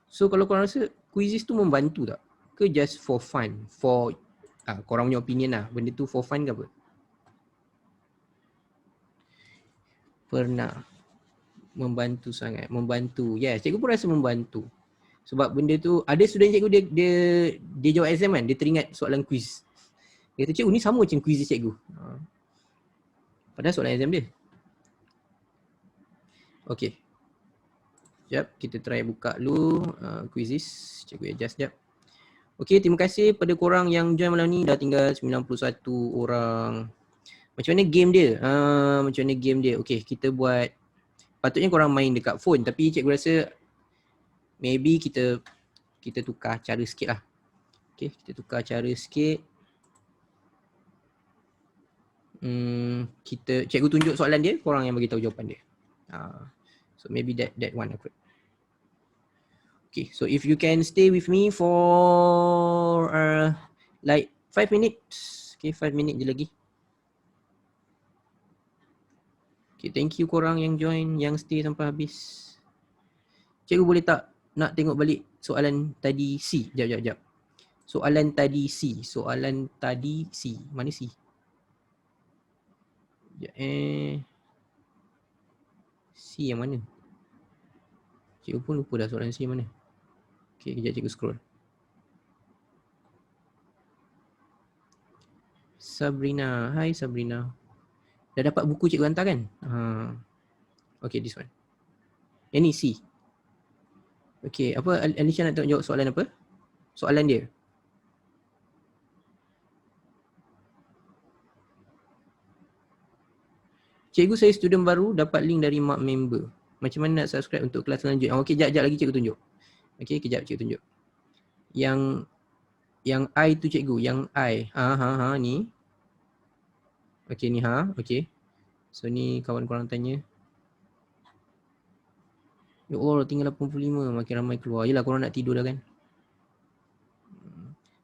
So kalau korang rasa quizzes tu membantu tak? Ke just for fun? For korang punya opinion lah. Benda tu for fun ke apa? Pernah. Membantu sangat. Membantu. Yes, cikgu pun rasa membantu. Sebab benda tu, ada student cikgu dia jawab exam kan, dia teringat soalan quiz. Dia kata, cikgu ni sama macam quiz cikgu. Padahal soalan exam dia. Okay. Sekejap, kita try buka dulu quizzes. Cikgu adjust sekejap. Okay, terima kasih pada korang yang join malam ni. Dah tinggal 91 orang. Macam mana game dia? Macam mana game dia? Okay, kita buat. Patutnya korang main dekat phone. Tapi cikgu rasa maybe kita tukar cara sikit lah. Okay, kita tukar cara sikit. Cikgu tunjuk soalan dia, korang yang bagi tahu jawapan dia. So maybe that one aku. Okay, so if you can stay with me for like 5 minutes. Okay, 5 minit je lagi. Okay, thank you korang yang join, yang stay sampai habis. Cikgu boleh tak nak tengok balik soalan tadi C? Jap. Soalan tadi C. Mana C? C yang mana? Cikgu pun lupa dah soalan C yang mana. Okay, kejap cikgu scroll. Sabrina. Hai Sabrina. Dah dapat buku cikgu hantar kan? Okay, this one. Yang ni C. Okay, apa Alicia nak tengok jawab soalan apa? Soalan dia. Cikgu, saya student baru, dapat link dari mak member. Macam mana nak subscribe untuk kelas selanjutnya? Okay, kejap lagi cikgu tunjuk. Okay, kejap cikgu tunjuk. Yang I tu cikgu, yang I. Ni. Okay, ni okay. So ni kawan korang tanya. Ya Allah, tinggal 85, makin ramai keluar. Yelah, korang nak tidur dah kan?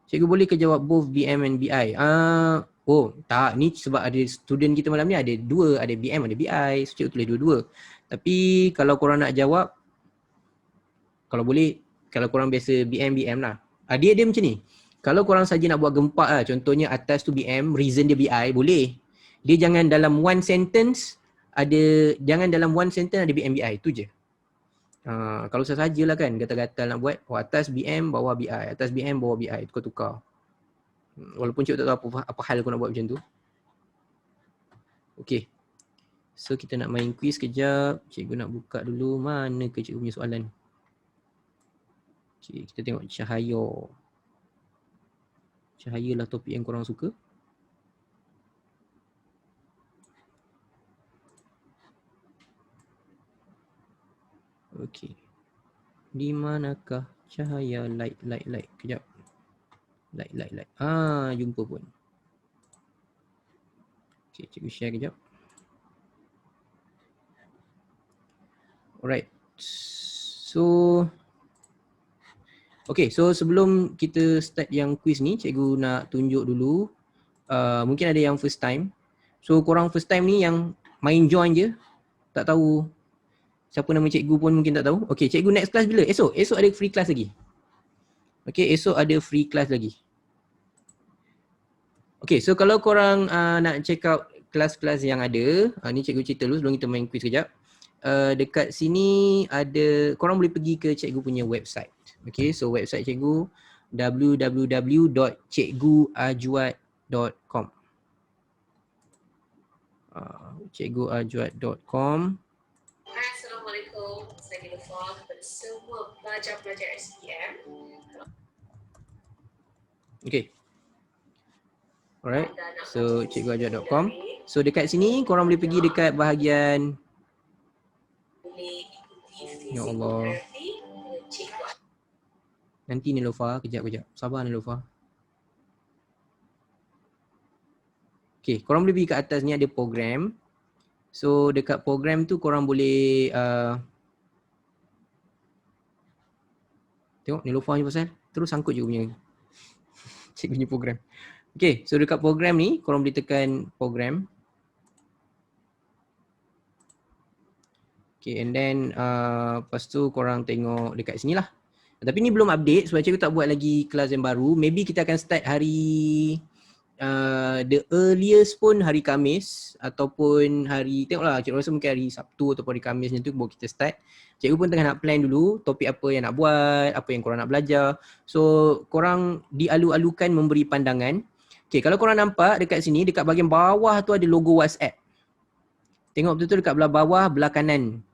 Cikgu boleh ke jawab both BM and BI? Oh tak, ni sebab ada student kita malam ni ada dua, ada BM ada BI, so cikgu tulis dua-dua. Tapi kalau korang nak jawab, kalau boleh, kalau korang biasa BM lah. Dia macam ni. Kalau korang saja nak buat gempak lah, contohnya atas tu BM, reason dia BI, boleh. Dia jangan dalam one sentence ada BM BI, tu je. Kalau sahajalah kan, gatal-gatal nak buat, atas BM, bawah BI, atas BM, bawah BI, tukar-tukar. Walaupun cikgu tak tahu apa hal kau nak buat macam tu. Okay. So kita nak main quiz kejap. Cikgu nak buka dulu, mana ke cikgu punya soalan. Okay, kita tengok cahaya. Cahaya lah topik yang korang suka. Okay. Di manakah cahaya? Light. Kejap. Light. Jumpa pun. Okay, cikgu share kejap. Alright. So sebelum kita start yang quiz ni, cikgu nak tunjuk dulu. Mungkin ada yang first time. So korang first time ni yang main join je, tak tahu siapa nama cikgu pun mungkin tak tahu. Okay, cikgu next class bila? Esok ada free class lagi. Okay, esok ada free class lagi. Okay, so kalau korang nak check out kelas-kelas yang ada, ni cikgu cerita dulu sebelum kita main quiz kejap. Dekat sini ada, korang boleh pergi ke cikgu punya website. Okay, so website cikgu www.cikguajwad.com. cikguajwad.com. Assalamualaikum, saya Niloufar kepada semua pelajar-pelajar SPM. Okay. Alright, so cikguajwad.com. So dekat sini korang boleh pergi dekat bahagian, ya Allah. Nanti Niloufar, kejap. Sabar Niloufar. Okay, korang boleh pergi ke atas ni ada program. So dekat program tu korang boleh tengok Niloufar ni pasal terus sangkut je punya cikgu punya program. Okay, so dekat program ni korang boleh tekan program. Okay, and then lepas tu korang tengok dekat sini lah. Tapi ni belum update sebab cikgu tak buat lagi kelas yang baru. Maybe kita akan start hari the earliest pun hari Khamis ataupun hari, tengoklah, cikgu rasa mungkin hari Sabtu ataupun hari Khamis macam tu baru kita start. Cikgu pun tengah nak plan dulu topik apa yang nak buat, apa yang korang nak belajar. So korang dialu-alukan memberi pandangan. Okay, kalau korang nampak dekat sini, dekat bahagian bawah tu ada logo WhatsApp. Tengok betul-betul dekat belah bawah, belah kanan.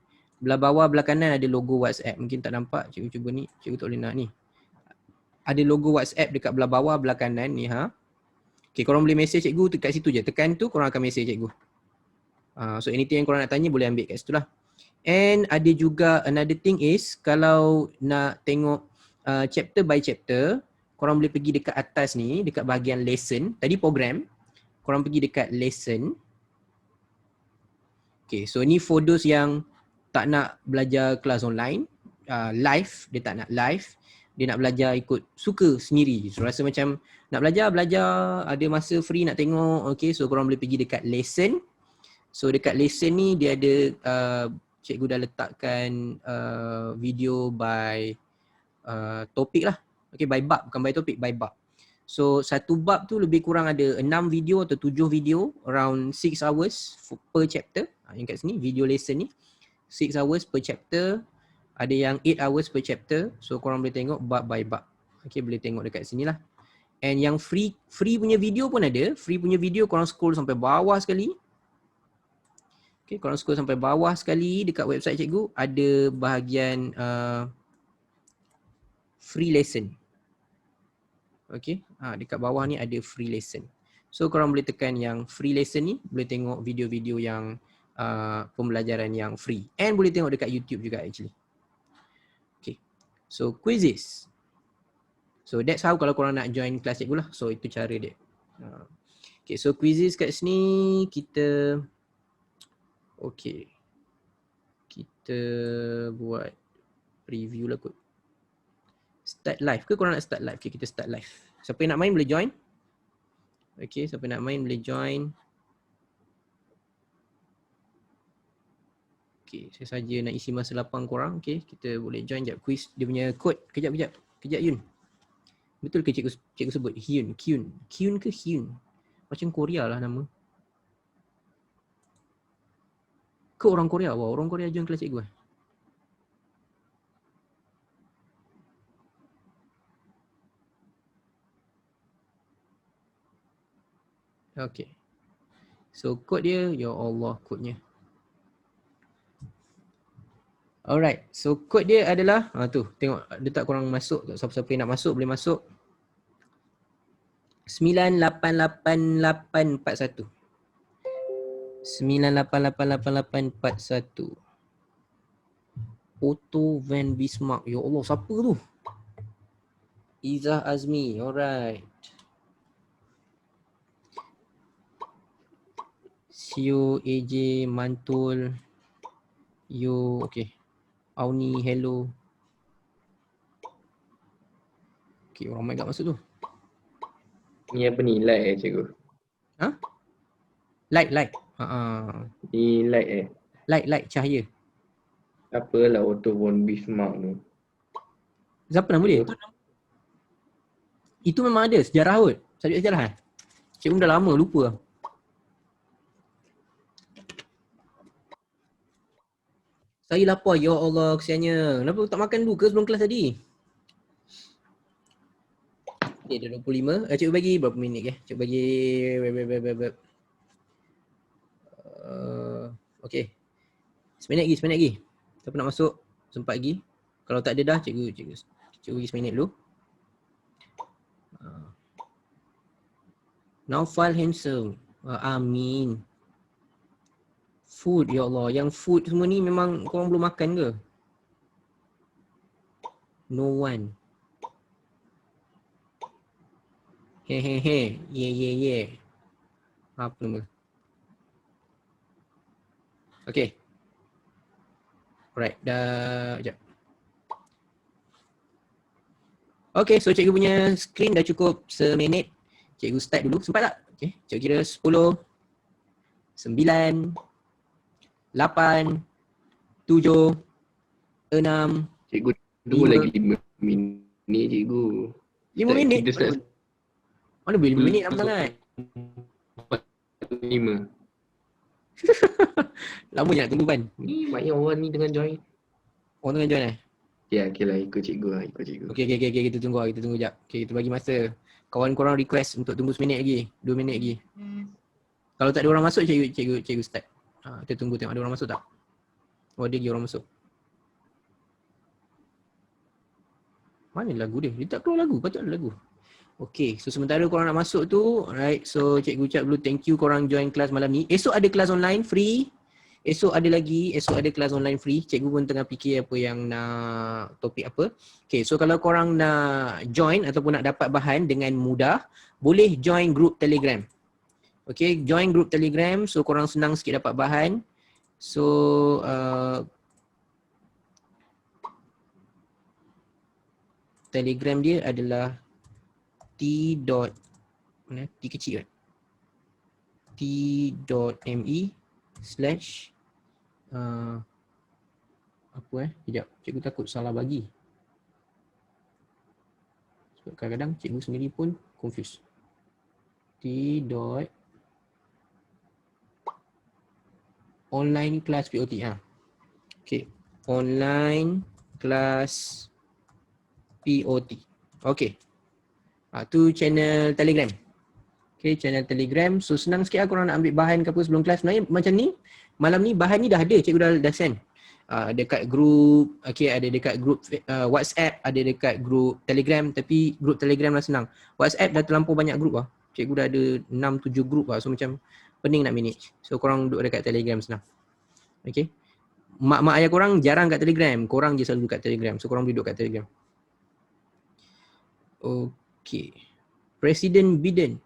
Belah bawah, belah kanan ada logo WhatsApp. Mungkin tak nampak, cikgu cuba ni. Cikgu tak boleh nak ni. Ada logo WhatsApp dekat belah bawah, belah kanan ni. Okay, korang boleh message cikgu dekat situ je. Tekan tu, korang akan message cikgu. So anything yang korang nak tanya, boleh ambil kat situ lah. And ada juga, another thing is, kalau nak tengok chapter by chapter, korang boleh pergi dekat atas ni, dekat bahagian lesson. Tadi program, korang pergi dekat lesson. Okay, so ni for those yang tak nak belajar kelas online, live, dia tak nak live. Dia nak belajar ikut suka sendiri. So rasa macam nak belajar, ada masa free nak tengok. Okay, so korang boleh pergi dekat lesson. So dekat lesson ni dia ada, cikgu dah letakkan video by topik lah. Okay, by bab, bukan by topik, by bab. So satu bab tu lebih kurang ada 6 video atau 7 video, around 6 hours per chapter. Yang kat sini, video lesson ni 6 hours per chapter. Ada yang 8 hours per chapter. So korang boleh tengok bab by bab. Okay, boleh tengok dekat sini lah. And yang free punya video pun ada. Free punya video korang scroll sampai bawah sekali. Okay, korang scroll sampai bawah sekali dekat website cikgu. Ada bahagian free lesson. Okay, dekat bawah ni ada free lesson. So korang boleh tekan yang free lesson ni. Boleh tengok video-video yang pembelajaran yang free. And boleh tengok dekat YouTube juga actually. Okay, so quizzes. So that's how kalau korang nak join kelas cikgu lah. So itu cara dia. Okay, so quizzes kat sini kita, okay, kita buat preview lah kot. Start live ke korang nak start live? Okay, kita start live. Siapa yang nak main boleh join. Okay, siapa yang nak main boleh join. Okay, saya saja nak isi masa lapang korang. Okay, kita boleh join jap quiz. Dia punya kod. Kejap Yun. Betul ke cikgu sebut? Kyun ke Hyun? Macam Korea lah nama. Ke orang Korea? Wah, orang Korea join kelas cikgu. Okay. So kod dia, ya Allah kodnya. Alright, so kod dia adalah, tu tengok ada tak korang masuk, siapa-siapa yang nak masuk boleh masuk. 988841. 988841. Otto Van Bismarck. Ya Allah, siapa tu? Izzah Azmi. Alright. Sio AJ Mantul. Yo, okay. Auni, hello. Okay, orang ramai kat masuk tu. Ni apa ni? Light cikgu? Ha? Light. Ni light Light, cahaya. Apalah Otto von Bismarck tu? Siapa nama dia? Itu memang ada sejarah kot. Subjek sejarah. Cikgu dah lama lupa. Saya lapar, ya Allah kesiannya. Kenapa tak makan dulu ke sebelum kelas tadi? Okay, dah 25. Cikgu bagi berapa minit ke? Cikgu bagi... Okay. 1 minit lagi. Siapa nak masuk? Sempat lagi. Kalau tak ada dah, cikgu bagi 1 minit dulu. Naufal handsome. Amin. Food, ya Allah. Yang food semua ni memang korang belum makan ke? No one. Hehehe. Yeah. Apa nama? Okay. Alright, dah. Sekejap. Okay, so cikgu punya screen dah cukup 1 minit. Cikgu start dulu. Sempat tak? Okay, cikgu kira 10, 9, 8, 7, 6. Cikgu tunggu lagi 5 minit cikgu. 5 minit? Kita start Mana boleh 5 minit lama sangat? 5. Lama je nak tunggu kan? Ni maknya orang ni tengah join. Orang tengah join Okay lah, ikut cikgu. Okay, kita tunggu jap. Okay, kita bagi masa. Kawan korang request untuk tunggu 1 minit lagi, 2 minit lagi. Kalau tak ada orang masuk, cikgu start. Kita tunggu tengok ada orang masuk tak? Oh, ada lagi orang masuk. Mana lagu dia? Dia tak keluar lagu, patut ada lagu. Okay, so sementara korang nak masuk tu, alright, so cikgu ucap dulu thank you korang join kelas malam ni. Esok ada kelas online free. Esok ada kelas online free. Cikgu pun tengah fikir apa yang nak, topik apa. Okay, so kalau korang nak join ataupun nak dapat bahan dengan mudah, boleh join group Telegram. Okay, join group Telegram, so korang senang sikit dapat bahan. So, Telegram dia adalah t. Mana? T kecil kan? t.me/ Sekejap, cikgu takut salah bagi. Sebab kadang-kadang cikgu sendiri pun confused. Online class POT. Okay. Online class POT. Okay. Tu channel Telegram. Okay, channel Telegram. So senang sikit lah korang nak ambil bahan ke apa sebelum kelas. Sebenarnya macam ni, malam ni bahan ni dah ada, cikgu dah send. Dekat group, okay, ada dekat group WhatsApp, ada dekat group Telegram, tapi group Telegram lah senang. WhatsApp dah terlampau banyak group lah. Cikgu dah ada 6-7 group lah, so macam pening nak manage. So korang duduk dekat Telegram senang. Okay. Mak ayah korang jarang kat Telegram, korang je selalu kat Telegram. So korang duduk kat Telegram. Okay. Presiden Biden.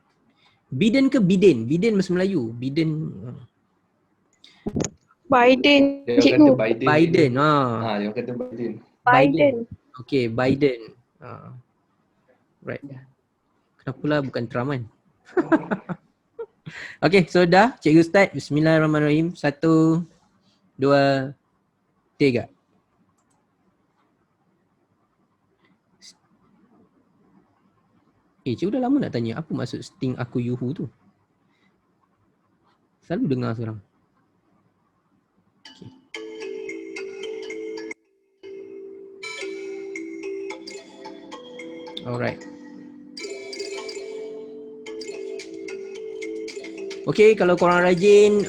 Biden ke Biden? Biden bahasa Melayu. Biden. Biden, Dia cikgu. kata Biden. Biden. Dia kata Biden. Biden. Okay, Biden. Right. Kenapalah bukan drum kan? Okay, so dah. Cikgu start. Bismillahirrahmanirrahim. 1, 2, 3. Cikgu dah lama nak tanya apa maksud sting aku yuhu tu. Selalu dengar seorang. Okay. Alright. Okay, kalau korang rajin,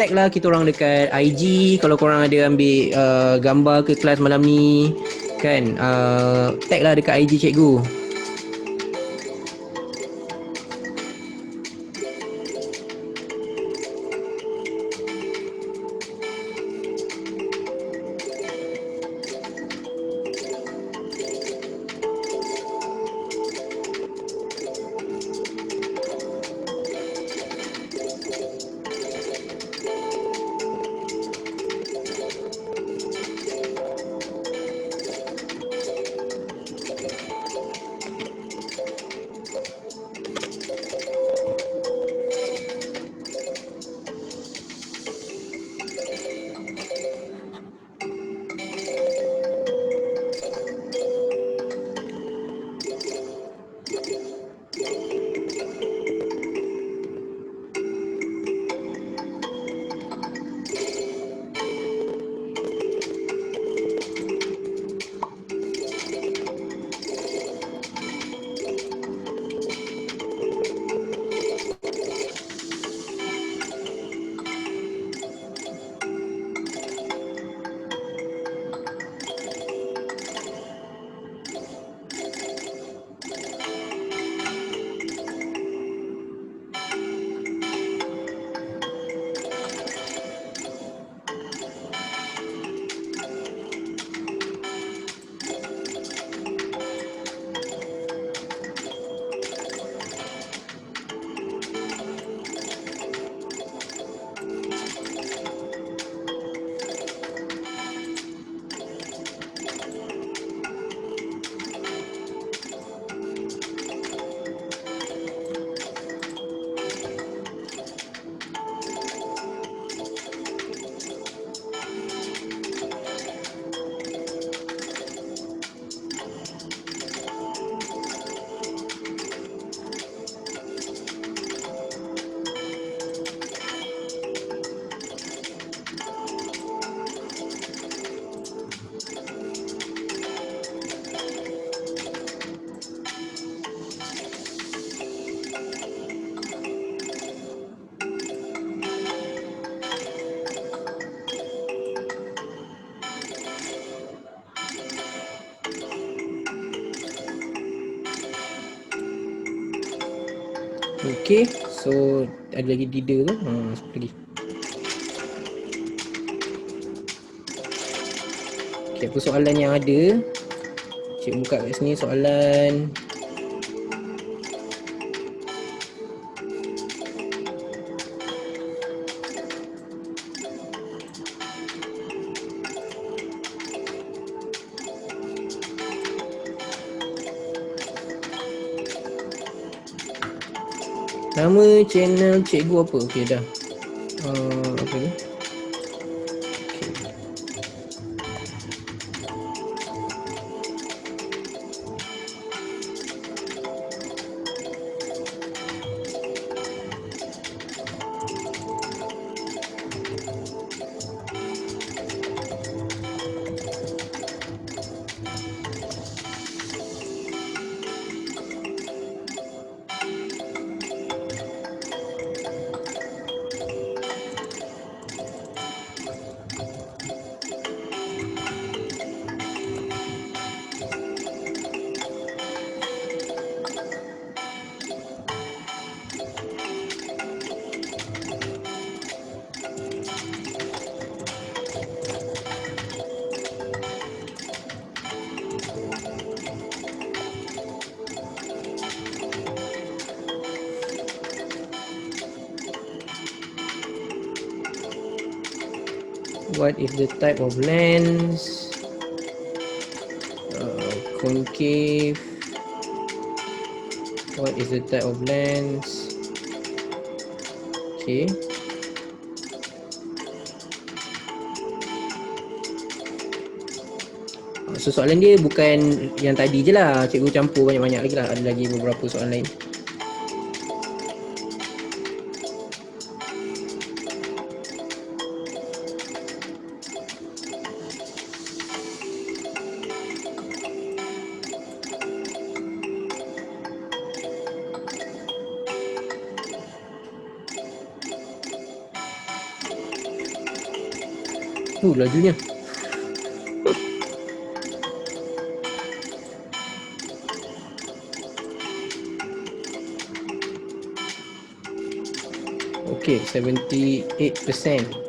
tag lah kita orang dekat IG. Kalau korang ada ambil gambar ke kelas malam ni, kan, tag lah dekat IG cikgu. Okay, so ada lagi Dida tu. Siapa lagi? Okay, apa soalan yang ada? Cik buka kat sini soalan. Nama channel cikgu apa? Okey dah. Apa ni? What is the type of lens? concave. What is the type of lens? Okay. So soalan dia bukan yang tadi je lah. Cikgu campur banyak-banyak lagi lah. Ada lagi beberapa soalan lain. Lajunya. Okay, 78%.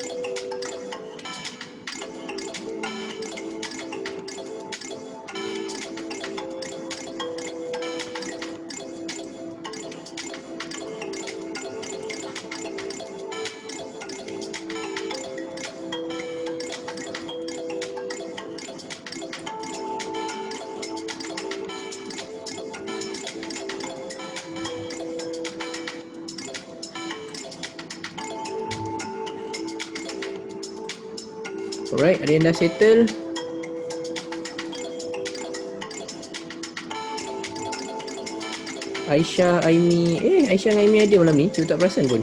Alright, ada yang dah settle? Aisyah, Aimi. Aisyah dengan Aimi ada malam ni. Saya tak perasan pun.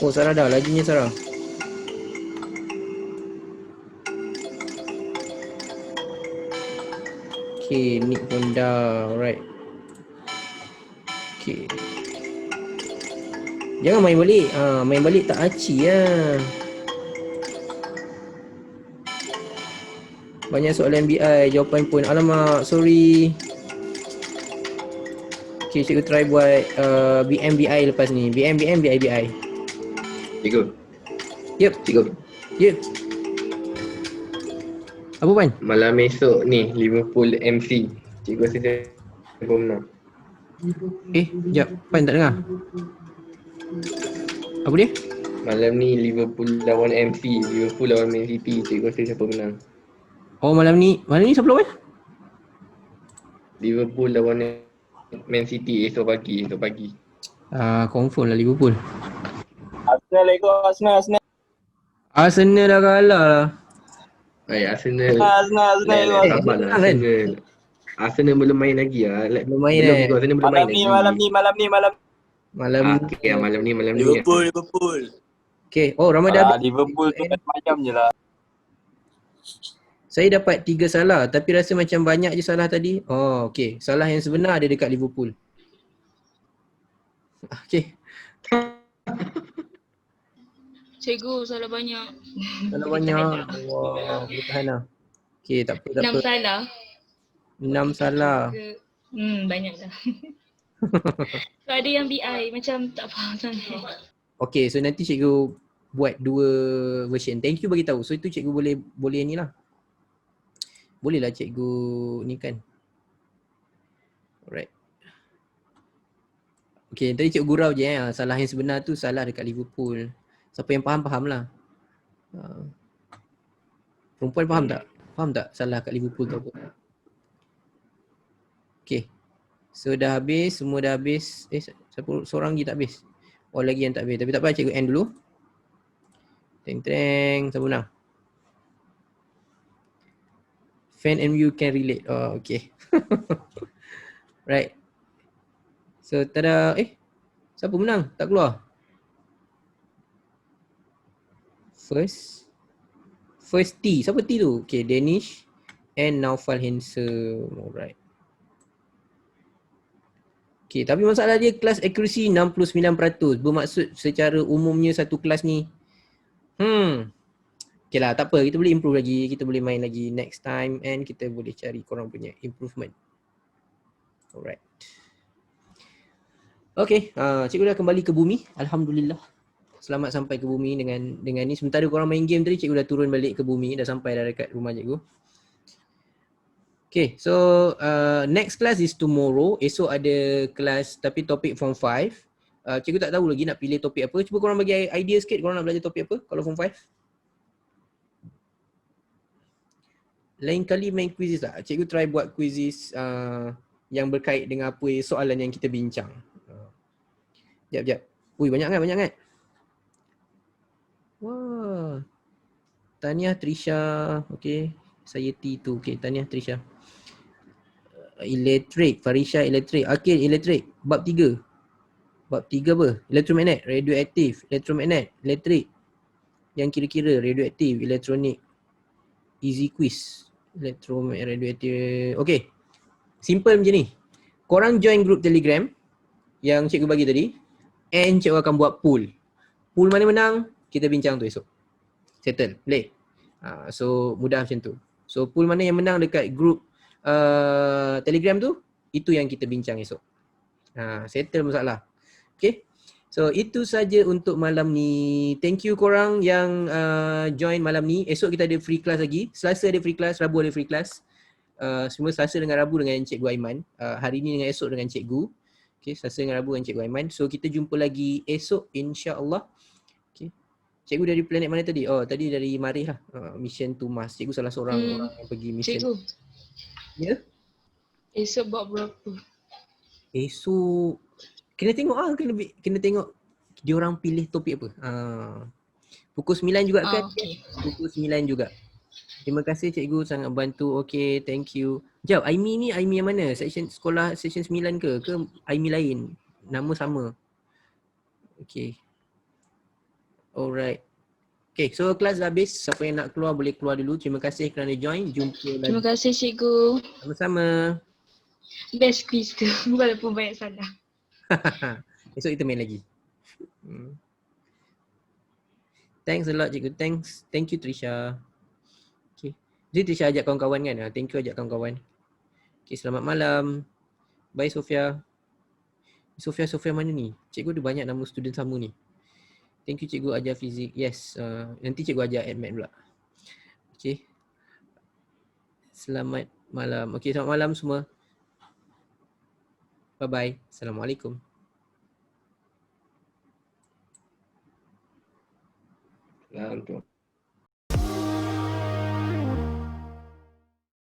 Oh, Sarah dah. Lajunya Sarah. Okay, Nick pun dah. Alright. Okay. Jangan main balik. Main balik tak aci lah. Banyak soalan BI, jawapan pun alamak, sorry. Okay, cikgu try buat BI lepas ni. BI. Cikgu. Yep. Cikgu. Yep. Apa Pan? Malam esok ni Liverpool MC. Cikgu rasa siapa menang? Sekejap. Pan tak dengar. Apa dia? Malam ni Liverpool lawan MC. Liverpool lawan Man City. Cikgu rasa siapa menang? Oh, malam ni siapa lawan? Liverpool lawan Man City esok pagi. Confirm lah Liverpool. Arsenal. Arsenal dah kalah lah. Arsenal. Arsenal. Sabar lah Arsenal. Arsenal belum main lagi lah. Belum main Belum, Arsenal belum main lagi. Malam Okay, malam ni. Liverpool. Okay. Oh, Ramadan. Liverpool tu macam je lah. Saya dapat 3 salah tapi rasa macam banyak je salah tadi. Oh, okay. Salah yang sebenar ada dekat Liverpool. Okay. Cikgu salah banyak. Salah banyak. Wah, boleh tahan lah. Okay, tak apa. 6 salah. 6 salah. Banyak dah. So ada yang BI macam tak faham sangat. Okay, so nanti cikgu buat 2 version. Thank you bagi tahu. So itu cikgu boleh ni lah. Bolehlah cikgu ni kan. Alright. Okay, tadi cikgu gurau je salah yang sebenar tu salah dekat Liverpool. Siapa yang faham lah. Perempuan faham tak? Faham tak salah kat Liverpool tu apa? Okay. So dah habis, semua dah habis. Seorang lagi tak habis. Oh, lagi yang tak habis. Tapi tak apa, cikgu end dulu. Teng, siapa menang? Fan MU can relate. Oh, okay. Right. So, tada. Siapa menang? Tak keluar. First T. Siapa T tu? Okay, Danish and Naufal Handsome. Alright. Okay, tapi masalah dia kelas accuracy 69%. Bermaksud secara umumnya satu kelas ni. Okay lah, tak apa. Kita boleh improve lagi. Kita boleh main lagi next time and kita boleh cari korang punya improvement. Alright. Okay, cikgu dah kembali ke bumi. Alhamdulillah. Selamat sampai ke bumi dengan ni. Sementara korang main game tadi, cikgu dah turun balik ke bumi. Dah sampai dah dekat rumah cikgu. Okay, so next class is tomorrow. Esok ada kelas tapi topik form 5. Cikgu tak tahu lagi nak pilih topik apa. Cuba korang bagi idea sikit korang nak belajar topik apa kalau form 5. lain kali main quizzes tak? Cikgu try buat quizzes yang berkait dengan apa soalan yang kita bincang. Jap. Ui, banyak kan? Wah. Tahniah Trisha. Okay. Saya T2. Okay, tahniah Trisha. Elektrik. Farisha elektrik. Okay, elektrik. Bab 3. Bab 3 apa? Elektromagnet. Radioaktif. Elektromagnet. Elektrik. Yang kira-kira. Radioaktif. Elektronik. Easy quiz. Elektromagnet. Radioaktif. Okay. Simple macam ni. Korang join group Telegram yang cikgu bagi tadi. And cikgu akan buat poll. Pool mana menang, kita bincang tu esok. Settle, boleh? So mudah macam tu. So pool mana yang menang dekat group Telegram tu, itu yang kita bincang esok. Settle masalah. Okay. So itu saja untuk malam ni. Thank you korang yang join malam ni. Esok kita ada free class lagi. Selasa ada free class, Rabu ada free class. Semua Selasa dengan Rabu dengan Cikgu Aiman. Hari ni dengan esok dengan Cikgu. Okay, Selasa dengan Rabu dengan Cikgu Aiman. So kita jumpa lagi esok insya-Allah. Okay. Cikgu dari planet mana tadi? Oh, tadi dari Marih lah. Mission to Mars. Cikgu salah seorang orang yang pergi mission. Cikgu, Ya? esok buat berapa? Esok kena tengok kena tengok dia orang pilih topik apa. Pukul 9 juga kan? Okay. Pukul 9 juga. Terima kasih cikgu sangat bantu. Okay, thank you. Jap, Aimi ni Aimi yang mana? Section sekolah section 9 ke Aimi lain? Nama sama. Okay. Alright. Okay, so kelas dah habis. Siapa yang nak keluar boleh keluar dulu. Terima kasih kerana join. Jumpa Terima lagi. kasih cikgu. Sama-sama. Best quiz tu. Walaupun banyak salah. Esok kita main lagi. Thanks a lot cikgu. Thanks. Thank you Trisha. Okay. Jadi Trisha ajak kawan-kawan kan? Thank you ajak kawan-kawan. Okay, selamat malam. Bye Sofia. Sofia mana ni? Cikgu ada banyak nama student sama ni. Thank you cikgu ajar fizik. Yes. Nanti cikgu ajar admat pula. Okay. Selamat malam. Okay, selamat malam semua. Bye-bye. Assalamualaikum. Nah, untuk